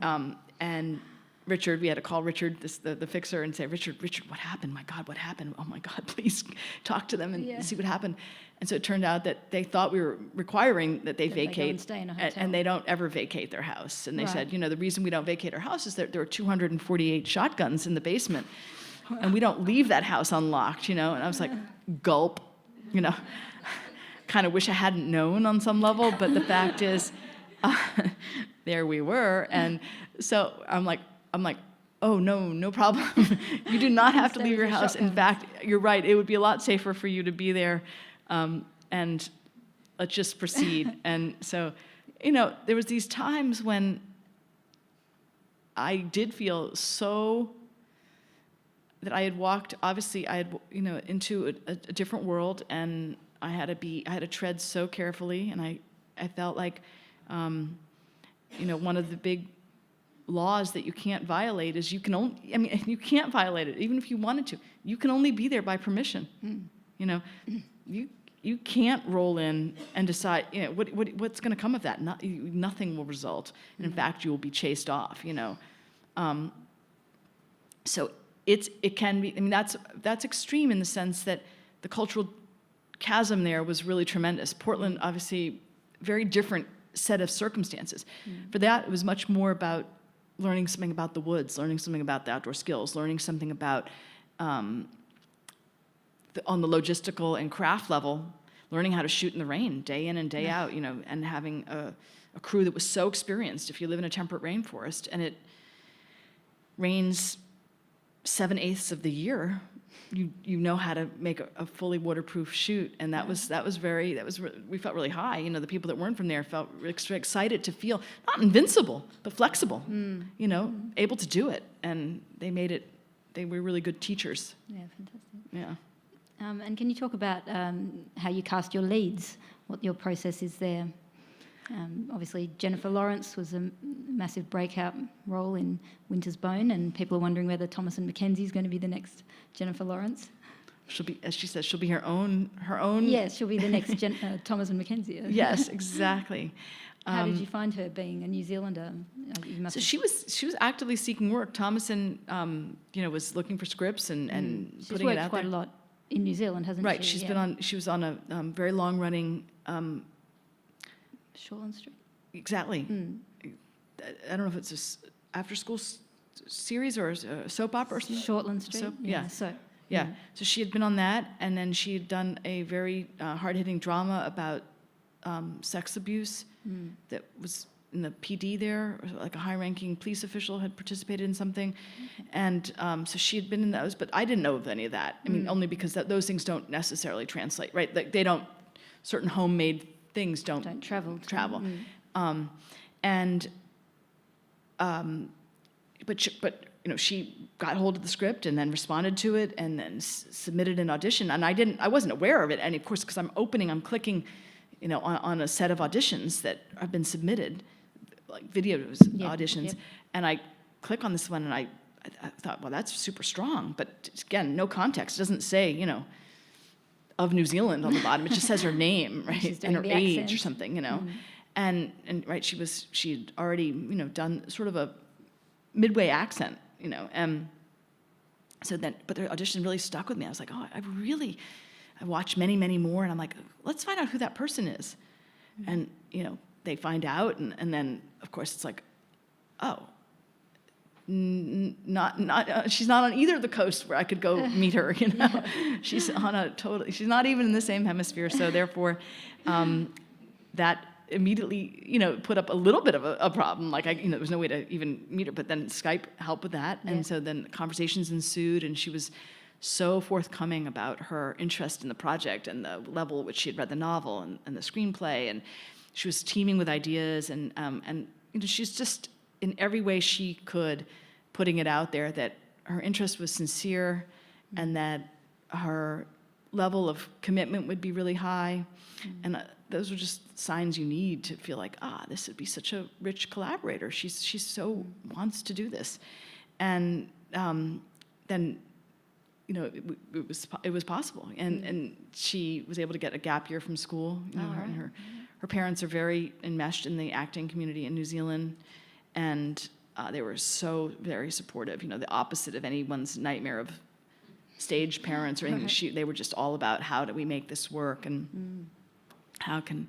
Wow. And Richard, we had to call Richard, the fixer, and say, Richard, what happened? My God, what happened? Oh my God, please talk to them and see what happened. And so it turned out that they thought we were requiring that they vacate, they go and stay in a hotel. And they don't ever vacate their house. And they said, the reason we don't vacate our house is that there are 248 shotguns in the basement, and we don't leave that house unlocked. And I was like, gulp, kind of wish I hadn't known on some level, but the fact is, there we were. And so I'm like, oh, no problem. You do not have to leave your house. In fact, you're right. It would be a lot safer for you to be there, and let's just proceed. And so, there was these times when I did feel so that I had walked, obviously, into a different world, and I had to tread so carefully, and I felt like, one of the big laws that you can't violate is you can't violate it, even if you wanted to. You can only be there by permission. You can't roll in and decide, what's going to come of that? Nothing will result. And in fact, you will be chased off, So it can be. I mean, that's extreme in the sense that the cultural chasm there was really tremendous. Portland, obviously, very different set of circumstances. For that, it was much more about learning something about the woods, learning something about the outdoor skills, learning something about on the logistical and craft level, learning how to shoot in the rain day in and day out, and having a crew that was so experienced. If you live in a temperate rainforest and it rains 7/8 of the year, you know how to make a fully waterproof shoot, and we felt really high. The people that weren't from there felt excited to feel not invincible but flexible, able to do it, and they made it. They were really good teachers. Yeah, fantastic. Yeah. And can you talk about how you cast your leads, what your process is there? Obviously, Jennifer Lawrence was a massive breakout role in Winter's Bone, and people are wondering whether Thomasin McKenzie is going to be the next Jennifer Lawrence. She'll be, as she says, she'll be her own. Yes, she'll be the next Thomasin McKenzie. Yes, exactly. How did you find her being a New Zealander? So she was actively seeking work. Thomasin, was looking for scripts and putting it out there. She's worked quite a lot in New Zealand, hasn't she? Right. She was on a very long running. Shortland Street. Exactly. I don't know if it's a after school series or a soap opera or something. Shortland Street. Yeah. So she had been on that, and then she had done a very hard-hitting drama about sex abuse that was in the PD there, or like a high-ranking police official had participated in something, and so she had been in those, but I didn't know of any of that. I mean, only because those things don't necessarily translate, right? Like they don't. Certain homemade things don't travel. But she got hold of the script and then responded to it and then submitted an audition, and I wasn't aware of it, and of course because I'm clicking on a set of auditions that have been submitted, like videos auditions, and I click on this one and I thought, well, that's super strong, but again, no context. It doesn't say of New Zealand on the bottom. It just says her name, right, and her age accent or something, and right, she had already done sort of a midway accent, so then, but the audition really stuck with me. I was like, oh, I watched many, many more, and I'm like, let's find out who that person is, and they find out, and then of course it's like, oh. She's not on either of the coasts where I could go meet her. She's she's not even in the same hemisphere. So therefore, that immediately put up a little bit of a problem. Like there was no way to even meet her. But then Skype helped with that, and so then conversations ensued, and she was so forthcoming about her interest in the project and the level at which she had read the novel and the screenplay, and she was teeming with ideas, and she's just in every way she could, putting it out there that her interest was sincere and that her level of commitment would be really high. And those were just signs you need to feel like, this would be such a rich collaborator. She's so wants to do this. And then, it was possible. And she was able to get a gap year from school. Her parents are very enmeshed in the acting community in New Zealand. And they were so very supportive, the opposite of anyone's nightmare of stage parents or anything. Right. They were just all about how do we make this work and how can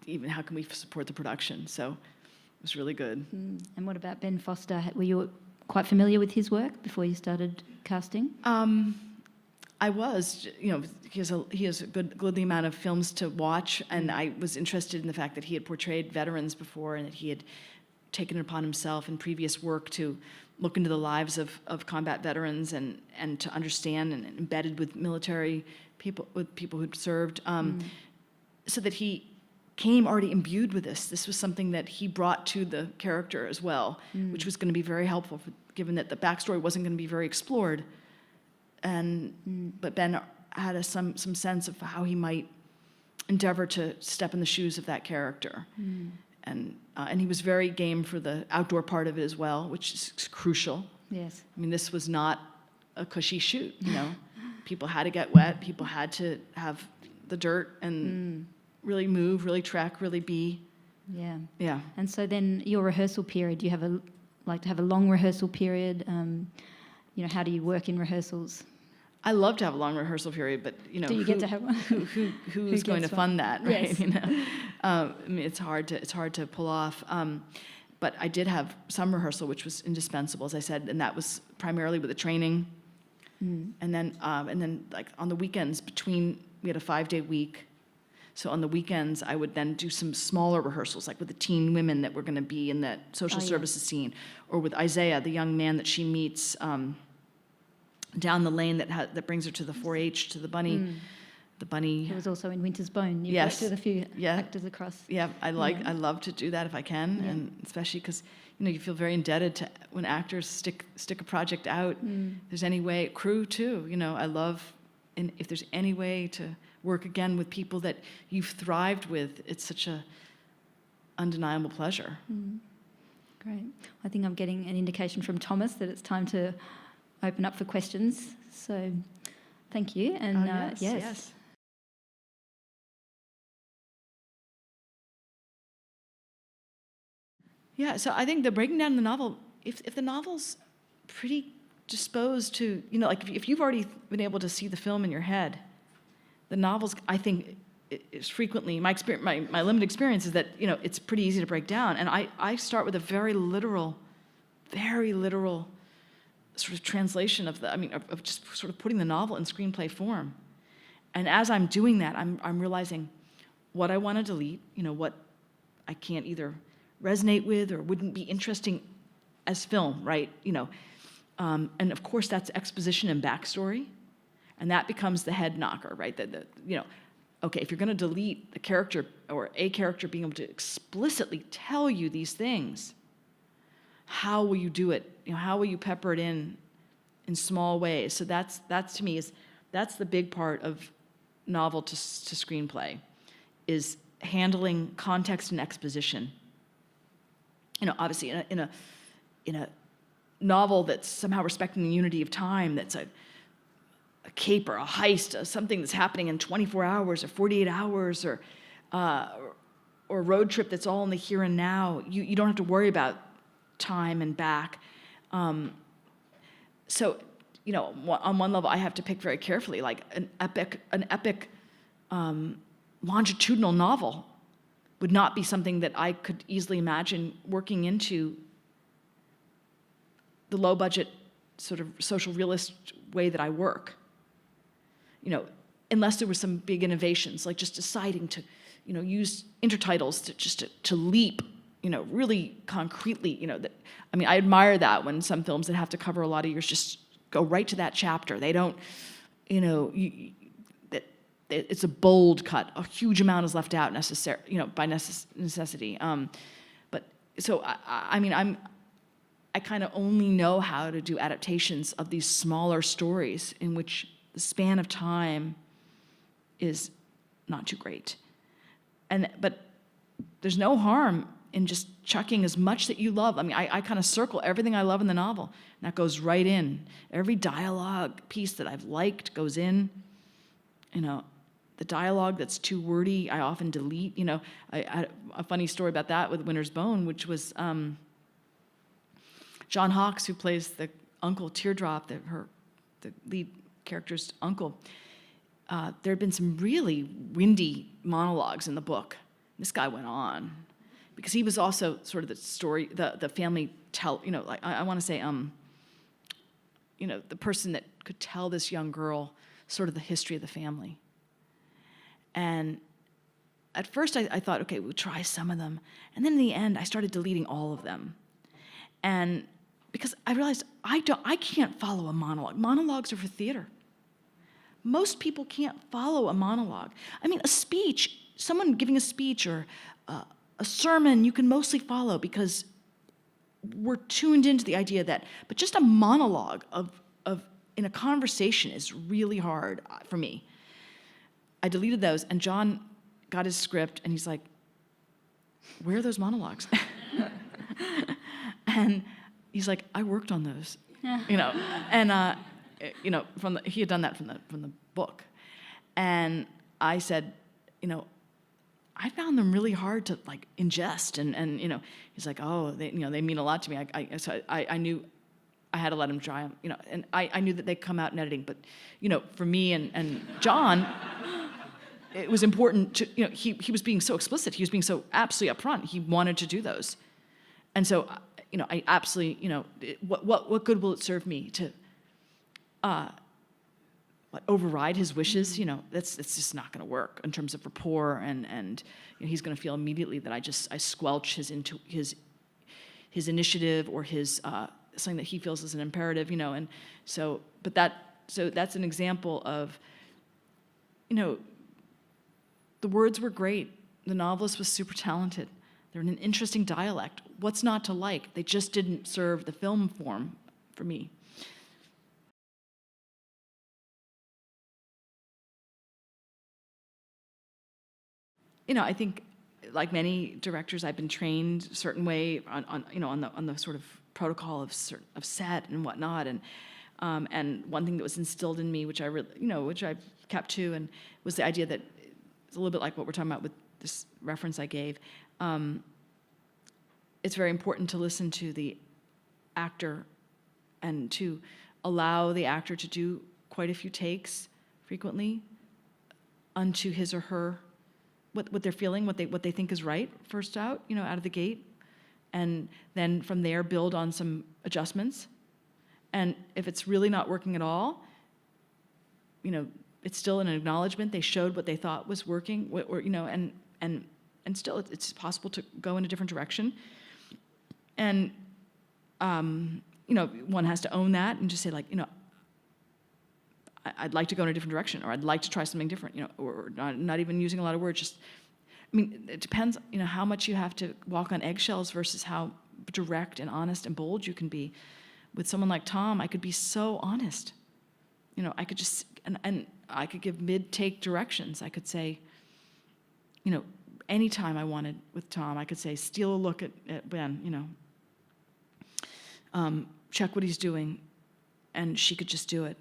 we support the production. So it was really good. And what about Ben Foster? Were you quite familiar with his work before you started casting? I was, he has a goodly amount of films to watch, and I was interested in the fact that he had portrayed veterans before and that he had taken it upon himself in previous work to look into the lives of combat veterans and to understand and embedded with military people, with people who'd served, so that he came already imbued with this. This was something that he brought to the character as well, which was going to be very helpful, given that the backstory wasn't going to be very explored. But Ben had some sense of how he might endeavor to step in the shoes of that character. And he was very game for the outdoor part of it as well, which is crucial. Yes. I mean, this was not a cushy shoot, People had to get wet. People had to have the dirt and really move, really trek, really be. Yeah. Yeah. And so then your rehearsal period, do you have to have a long rehearsal period? how do you work in rehearsals? I love to have a long rehearsal period, but Do you get to have one? who's going to fund that, right? Yes. I mean, it's hard to pull off. But I did have some rehearsal, which was indispensable, as I said, and that was primarily with the training. And then like on the weekends we had a 5-day week. So on the weekends, I would then do some smaller rehearsals, like with the teen women that were going to be in that social services scene, or with Isaiah, the young man that she meets down the lane that brings her to the 4-H, to the bunny. The bunny. It was also in Winter's Bone. You Yes. worked with a few actors across. Yeah, I love to do that if I can, and especially because you feel very indebted to when actors stick a project out. If there's any way, crew too. I love, and if there's any way to work again with people that you've thrived with, it's such a undeniable pleasure. Great. I think I'm getting an indication from Thomas that it's time to open up for questions. So, thank you. And yes. Yeah, so I think the breaking down the novel, if the novel's pretty disposed to, like if you've already been able to see the film in your head, the novels, I think, is frequently, my limited experience is that, it's pretty easy to break down. And I start with a very literal sort of translation of just sort of putting the novel in screenplay form. And as I'm doing that, I'm realizing what I want to delete, what I can't either resonate with or wouldn't be interesting as film, right? And of course that's exposition and backstory, and that becomes the head knocker, right? Okay, if you're going to delete the character or a character being able to explicitly tell you these things, how will you do it? How will you pepper it in small ways? So that's to me that's the big part of novel to screenplay, is handling context and exposition. Obviously in a novel that's somehow respecting the unity of time, that's a caper, a heist, something that's happening in 24 hours or 48 hours, or a road trip that's all in the here and now. You don't have to worry about time and back. So, on one level, I have to pick very carefully, like an epic longitudinal novel would not be something that I could easily imagine working into the low-budget sort of social realist way that I work. Unless there were some big innovations, like just deciding to, use intertitles to leap, really concretely, I admire that when some films that have to cover a lot of years just go right to that chapter. They don't, it's a bold cut. A huge amount is left out by necessity. But so I kind of only know how to do adaptations of these smaller stories in which the span of time is not too great. But there's no harm in just chucking as much that you love. I kind of circle everything I love in the novel, and that goes right in. Every dialogue piece that I've liked goes in. The dialogue that's too wordy, I often delete. I had a funny story about that with Winter's Bone, which was John Hawkes, who plays the uncle Teardrop, the lead character's uncle. There had been some really windy monologues in the book. This guy went on, because he was also sort of the story, the family I want to say, the person that could tell this young girl sort of the history of the family. And at first I thought, okay, we'll try some of them. And then in the end, I started deleting all of them. And because I realized I can't follow a monologue. Monologues are for theater. Most people can't follow a monologue. A speech, someone giving a speech or a sermon, you can mostly follow because we're tuned into the idea that, but just a monologue of in a conversation is really hard for me. I deleted those, and John got his script, and he's like, where are those monologues? And he's like, I worked on those, and he had done that from the book. And I said, I found them really hard to ingest, and he's like, oh, they mean a lot to me. So I knew I had to let him try them, and I knew that they'd come out in editing, but, for me and John, it was important to, he was being so explicit. He was being so absolutely upfront. He wanted to do those. And so, I absolutely, what good will it serve me to override his wishes? It's just not going to work in terms of rapport, and he's going to feel immediately that I squelch his initiative or his something that he feels is an imperative, and so that's an example of, the words were great. The novelist was super talented. They're in an interesting dialect. What's not to like? They just didn't serve the film form for me. I think, like many directors, I've been trained a certain way on the sort of protocol of set and whatnot, and one thing that was instilled in me, which I really, which I kept to, and was the idea that it's a little bit like what we're talking about with this reference I gave. It's very important to listen to the actor and to allow the actor to do quite a few takes frequently unto his or her what they're feeling, what they think is right first out, out of the gate, and then from there build on some adjustments. And if it's really not working at all, it's still an acknowledgement. They showed what they thought was working, or and still it's possible to go in a different direction. And one has to own that and just say, like, I'd like to go in a different direction, or I'd like to try something different, or not even using a lot of words. Just, it depends, how much you have to walk on eggshells versus how direct and honest and bold you can be. With someone like Tom, I could be so honest. I could just, and I could give mid-take directions. I could say, anytime I wanted with Tom, I could say, steal a look at Ben, check what he's doing, and she could just do it.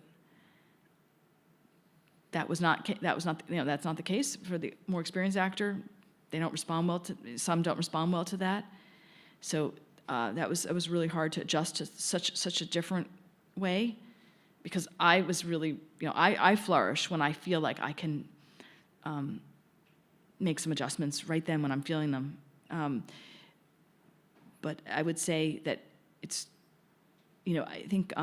That's not the case for the more experienced actor. They don't respond well some don't respond well to that. So it was really hard to adjust to such a different way, because I was really, I flourish when I feel like I can make some adjustments right then when I'm feeling them. But I would say that it's, I think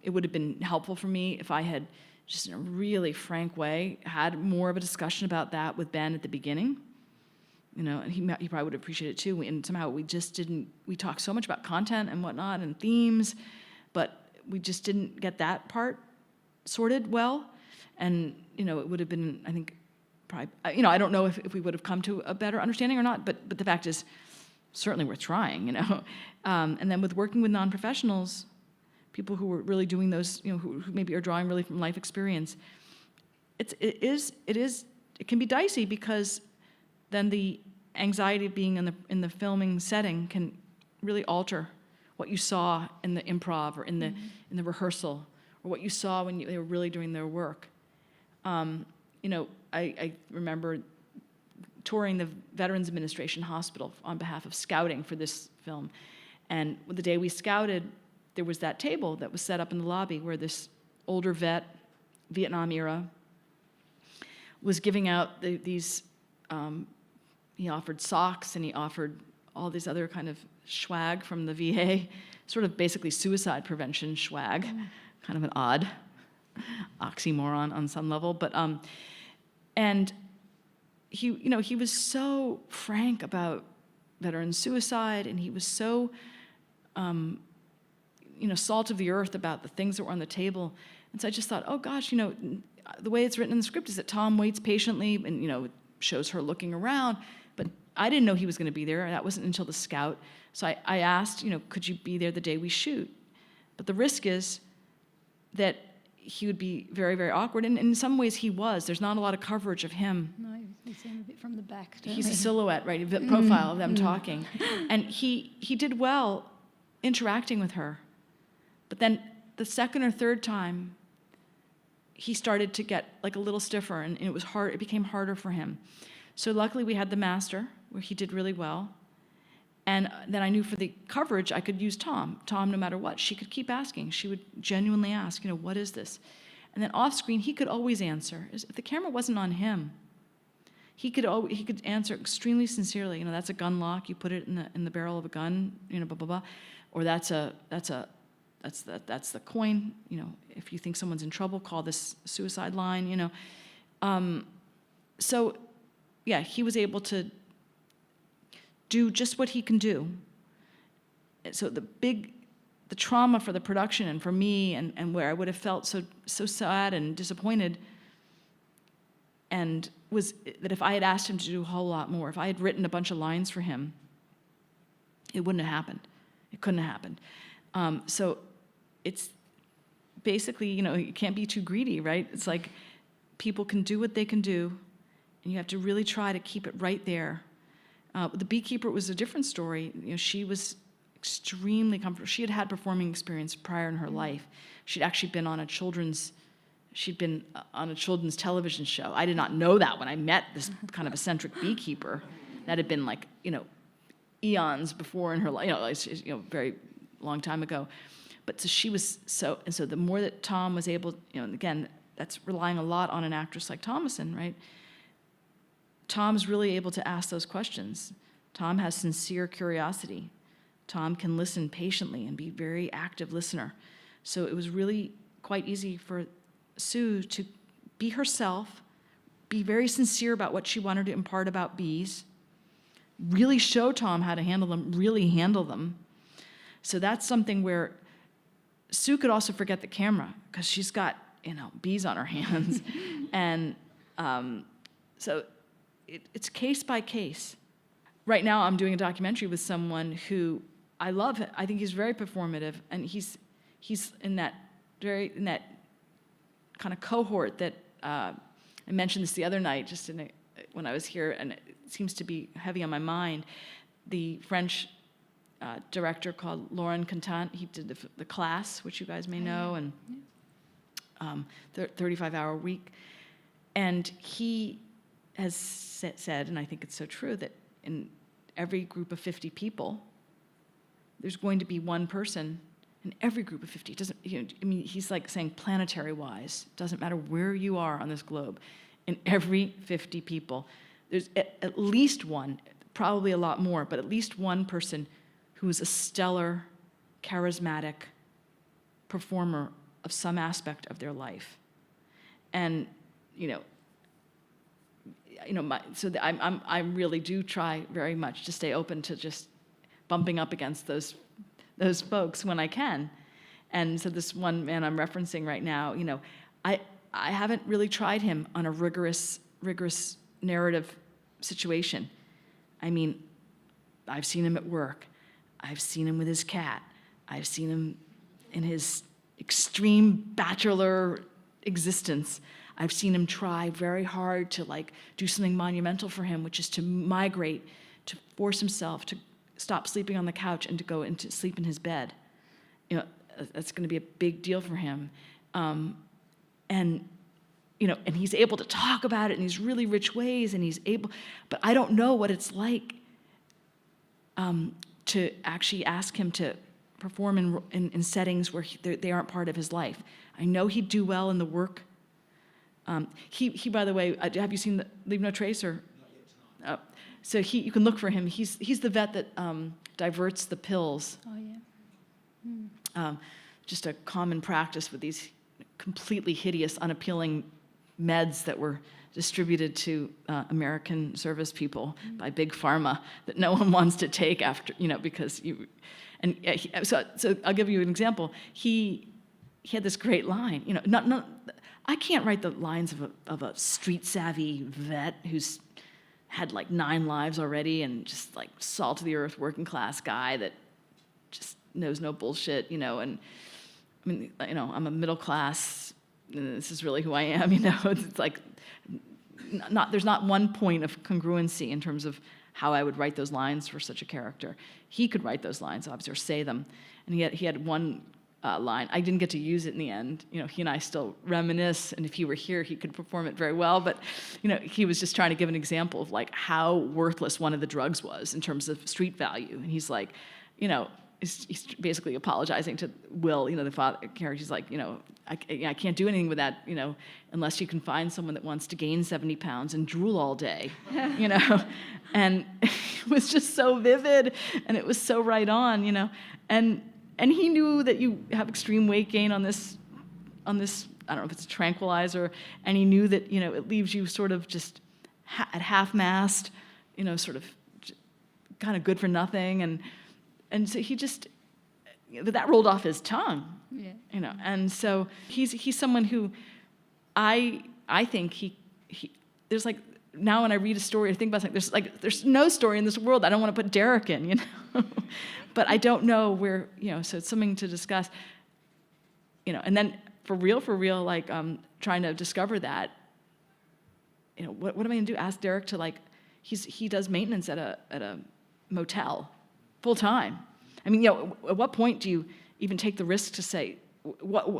it would have been helpful for me if I had, just in a really frank way, had more of a discussion about that with Ben at the beginning. And he probably would appreciate it too. And somehow we just didn't, we talked so much about content and whatnot and themes, but we just didn't get that part sorted well. And, it would have been, I think, probably, I don't know if we would have come to a better understanding or not, but the fact is, certainly worth trying, And then with working with non-professionals, people who were really doing those, who maybe are drawing really from life experience, it can be dicey, because then the anxiety of being in the filming setting can really alter what you saw in the improv or in the rehearsal, or what you saw when they were really doing their work. I remember touring the Veterans Administration Hospital on behalf of scouting for this film, and the day we scouted, there was that table that was set up in the lobby where this older vet, Vietnam era, was giving out these, he offered socks and he offered all these other kind of swag from the VA, sort of basically suicide prevention swag, kind of an odd oxymoron on some level. But, and he was so frank about veteran suicide, and he was so, salt of the earth about the things that were on the table. And so I just thought, oh gosh, the way it's written in the script is that Tom waits patiently and, it shows her looking around, but I didn't know he was going to be there. That wasn't until the scout. So I asked, could you be there the day we shoot? But the risk is that he would be very, very awkward. And in some ways he was. There's not a lot of coverage of him. No, you see him a bit from the back. He's a silhouette, right? A profile of them talking. And he did well interacting with her. But then the second or third time, he started to get like a little stiffer, and it was hard. It became harder for him. So luckily we had the master, where he did really well. And then I knew for the coverage, I could use Tom. Tom, no matter what, she could keep asking. She would genuinely ask, what is this? And then off screen, he could always answer. If the camera wasn't on him, he could answer extremely sincerely. That's a gun lock. You put it in the barrel of a gun. Blah blah blah. Or that's the coin. If you think someone's in trouble, call this suicide line. So, yeah, he was able to do just what he can do. So the trauma for the production and for me and where I would have felt so sad and disappointed, and was that if I had asked him to do a whole lot more, if I had written a bunch of lines for him, it wouldn't have happened. It couldn't have happened. So it's basically, you can't be too greedy, right? It's like people can do what they can do, and you have to really try to keep it right there. The beekeeper was a different story. She was extremely comfortable. She had had performing experience prior in her life. She'd actually been on a children's television show. I did not know that when I met this kind of eccentric beekeeper. That had been eons before in her life, very long time ago. But so she was so the more that Tom was able, and again, that's relying a lot on an actress like Thomason, right? Tom's really able to ask those questions. Tom has sincere curiosity. Tom can listen patiently and be a very active listener. So it was really quite easy for Sue to be herself, be very sincere about what she wanted to impart about bees, really show Tom how to handle them, really handle them. So that's something where Sue could also forget the camera because she's got, bees on her hands. And so it's case by case. Right now I'm doing a documentary with someone who I love. I think he's very performative, and he's in that kind of cohort that I mentioned this the other night, just when I was here, and it seems to be heavy on my mind. The French director called Laurent Contant, he did the Class, which you guys may know, and 35-hour week, and he has said, and I think it's so true, that in every group of 50 people, there's going to be one person in every group of 50. It doesn't, he's like saying planetary-wise, doesn't matter where you are on this globe, in every 50 people, there's at least one, probably a lot more, but at least one person who is a stellar, charismatic performer of some aspect of their life. And, I really do try very much to stay open to just bumping up against those folks when I can. And so this one man I'm referencing right now, I haven't really tried him on a rigorous narrative situation. I've seen him at work. I've seen him with his cat. I've seen him in his extreme bachelor existence. I've seen him try very hard to do something monumental for him, which is to migrate, to force himself to stop sleeping on the couch and to go into sleep in his bed. That's going to be a big deal for him. And he's able to talk about it in these really rich ways, but I don't know what it's like to actually ask him to perform in settings where they aren't part of his life. I know he'd do well in the work. He by the way, have you seen Leave No Trace? Or? Not yet. So you can look for him. He's the vet that diverts the pills. Oh, yeah. Just a common practice with these completely hideous, unappealing meds that were distributed to American service people by Big Pharma that no one wants to take after, because you... And so I'll give you an example. He had this great line, I can't write the lines of a street-savvy vet who's had 9 lives already and just salt-of-the-earth working-class guy that just knows no bullshit, and I'm a middle class, this is really who I am, it's there's not one point of congruency in terms of how I would write those lines for such a character. He could write those lines, obviously, or say them. And he had one line. I didn't get to use it in the end. He and I still reminisce, and if he were here, he could perform it very well. But, he was just trying to give an example of like how worthless one of the drugs was in terms of street value. And he's like, he's basically apologizing to Will, the father character. He's like, I can't do anything with that, unless you can find someone that wants to gain 70 pounds and drool all day, And it was just so vivid, and it was so right on, And he knew that you have extreme weight gain on this, I don't know if it's a tranquilizer, and he knew that, it leaves you sort of just at half-mast, sort of kind of good for nothing, and so he just, that rolled off his tongue, and so he's someone who I think he there's like, now when I read a story or think about something, there's no story in this world I don't want to put Derek in, But I don't know where, so it's something to discuss, and then for real, like trying to discover that, what am I going to do? Ask Derek to he does maintenance at a motel full time. I mean, at what point do you even take the risk to say,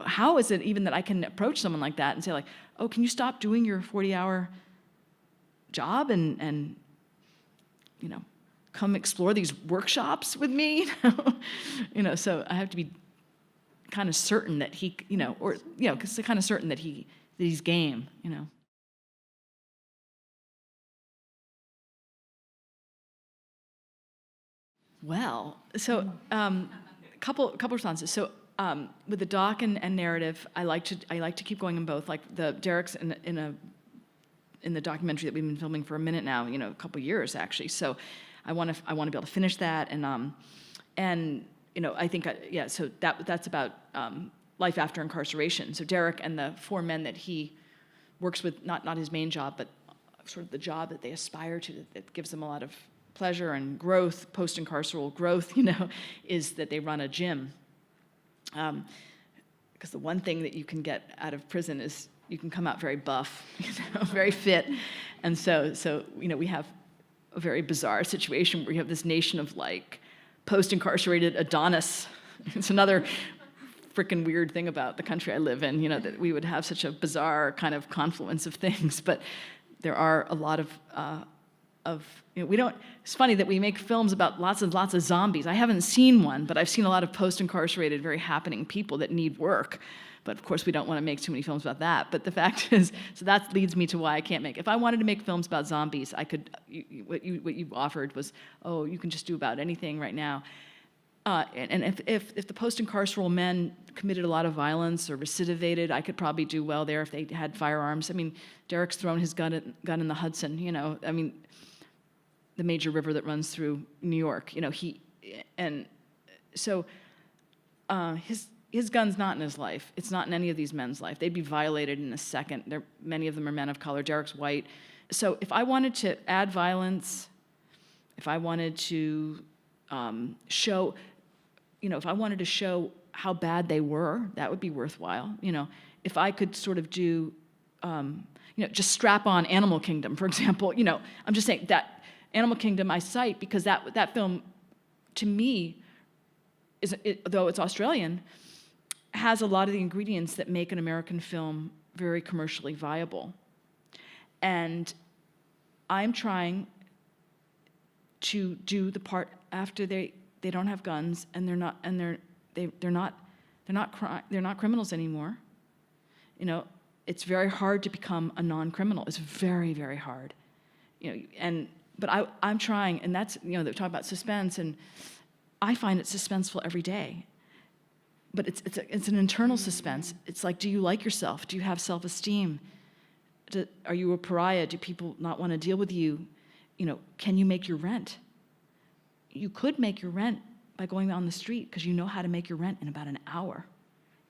how is it even that I can approach someone like that and say like, oh, can you stop doing your 40-hour job and come explore these workshops with me, so I have to be kind of certain that he, because kind of certain that he's game, Well, so couple responses. So with the doc and narrative, I like to keep going in both. Like the Derek's in the documentary that we've been filming for a minute now, a couple years actually. So I want to be able to finish that, and I think so that's about life after incarceration. So Derek and the 4 men that he works with, not his main job, but sort of the job that they aspire to, that gives them a lot of pleasure and growth, post-incarceral growth, is that they run a gym. Because the one thing that you can get out of prison is you can come out very buff, very fit, and so we have a very bizarre situation where you have this nation of like post-incarcerated Adonis. It's another freaking weird thing about the country I live in, that we would have such a bizarre kind of confluence of things. But there are a lot of we don't. It's funny that we make films about lots and lots of zombies. I haven't seen one, but I've seen a lot of post-incarcerated, very happening people that need work. But of course, we don't want to make too many films about that. But the fact is, so that leads me to why I can't make. If I wanted to make films about zombies, I could. What you offered was, oh, you can just do about anything right now. And if the post-incarceral men committed a lot of violence or recidivated, I could probably do well there if they had firearms. I mean, Derek's thrown his gun in the Hudson. I mean, the major river that runs through New York. His gun's not in his life. It's not in any of these men's life. They'd be violated in a second. Many of them are men of color. Derek's white. So if I wanted to add violence, if I wanted to show, if I wanted to show how bad they were, that would be worthwhile. If I could sort of do, just strap on Animal Kingdom, for example. I'm just saying that Animal Kingdom I cite because that film, to me, though it's Australian, has a lot of the ingredients that make an American film very commercially viable. And I'm trying to do the part after they don't have guns and they're not criminals anymore. It's very hard to become a non-criminal. It's very, very hard. But I'm trying, and that's, they talk about suspense, and I find it suspenseful every day. But it's an internal suspense. It's like, do you like yourself? Do you have self-esteem? Are you a pariah? Do people not want to deal with you? Can you make your rent? You could make your rent by going on the street because you know how to make your rent in about an hour,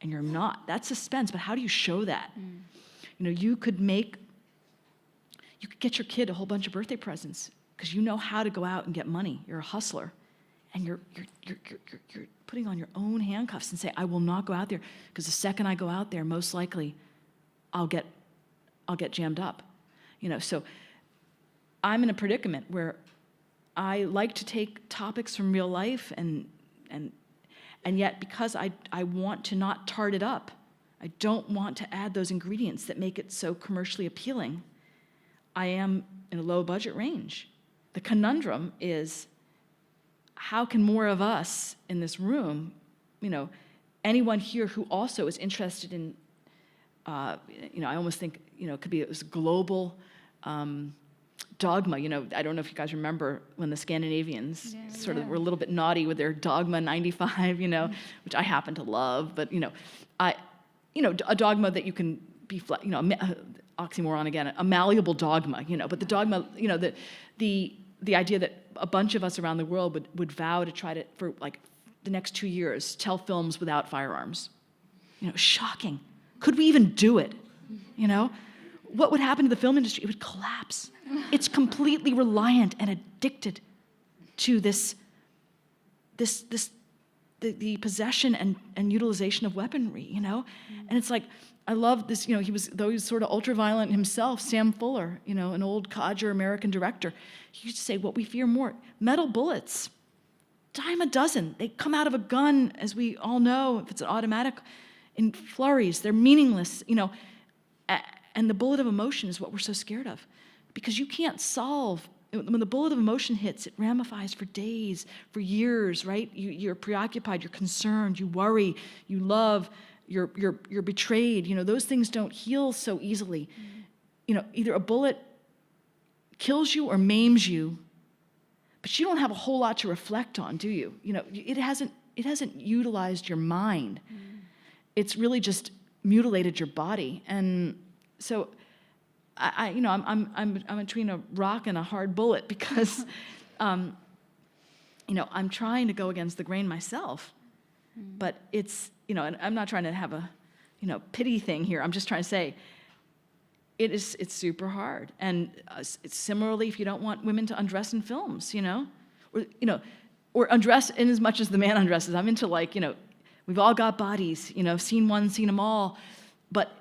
and you're not. That's suspense, but how do you show that? You could get your kid a whole bunch of birthday presents because you know how to go out and get money. You're a hustler, and you're putting on your own handcuffs and say, I will not go out there because the second I go out there, most likely, I'll get jammed up. So I'm in a predicament where I like to take topics from real life and And yet, because I want to not tart it up, I don't want to add those ingredients that make it so commercially appealing, I am in a low budget range. The conundrum is, how can more of us in this room, anyone here who also is interested in, I almost think, it could be this global dogma. I don't know if you guys remember when the Scandinavians were a little bit naughty with their Dogma 95, which I happen to love, but, a dogma that you can be, oxymoron again, a malleable dogma, but the dogma, the idea that a bunch of us around the world would vow to try to, for like the next 2 years, tell films without firearms. Shocking. Could we even do it? What would happen to the film industry? It would collapse. It's completely reliant and addicted to the possession and utilization of weaponry, And it's like, I love this, though he was sort of ultra-violent himself, Sam Fuller, an old codger American director, he used to say, what we fear more, metal bullets, dime a dozen. They come out of a gun, as we all know, if it's an automatic, in flurries. They're meaningless, and the bullet of emotion is what we're so scared of. Because you can't solve, when the bullet of emotion hits, it ramifies for days, for years, right? You're preoccupied, you're concerned, you worry, you love, you're betrayed. Those things don't heal so easily. Either a bullet kills you or maims you, but you don't have a whole lot to reflect on, do you? It hasn't utilized your mind. It's really just mutilated your body. And so I'm between a rock and a hard bullet because I'm trying to go against the grain myself. But it's, and I'm not trying to have a, pity thing here. I'm just trying to say it's super hard. And it's similarly, if you don't want women to undress in films, or undress in as much as the man undresses. I'm into we've all got bodies, seen one, seen them all, but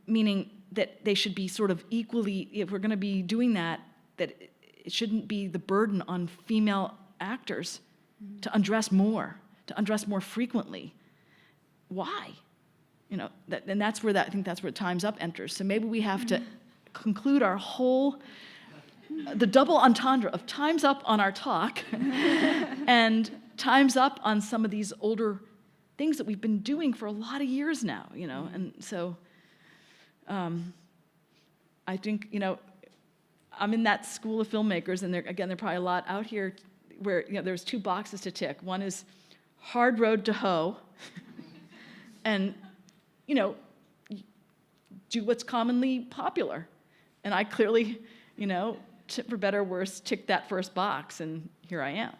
meaning that they should be sort of equally, if we're going to be doing that it shouldn't be the burden on female actors to undress more frequently. Why? And that's where I think that's where Time's Up enters. So maybe we have to conclude our whole, the double entendre of Time's Up on our talk and Time's Up on some of these older things that we've been doing for a lot of years now, and so I think, I'm in that school of filmmakers, and there are probably a lot out here where, there's 2 boxes to tick. One is hard road to hoe, and, do what's commonly popular. And I clearly, for better or worse, ticked that first box, and here I am.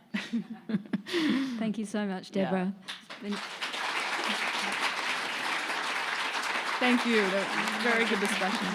Thank you so much, Debra. Yeah. Thank you. Very good discussion.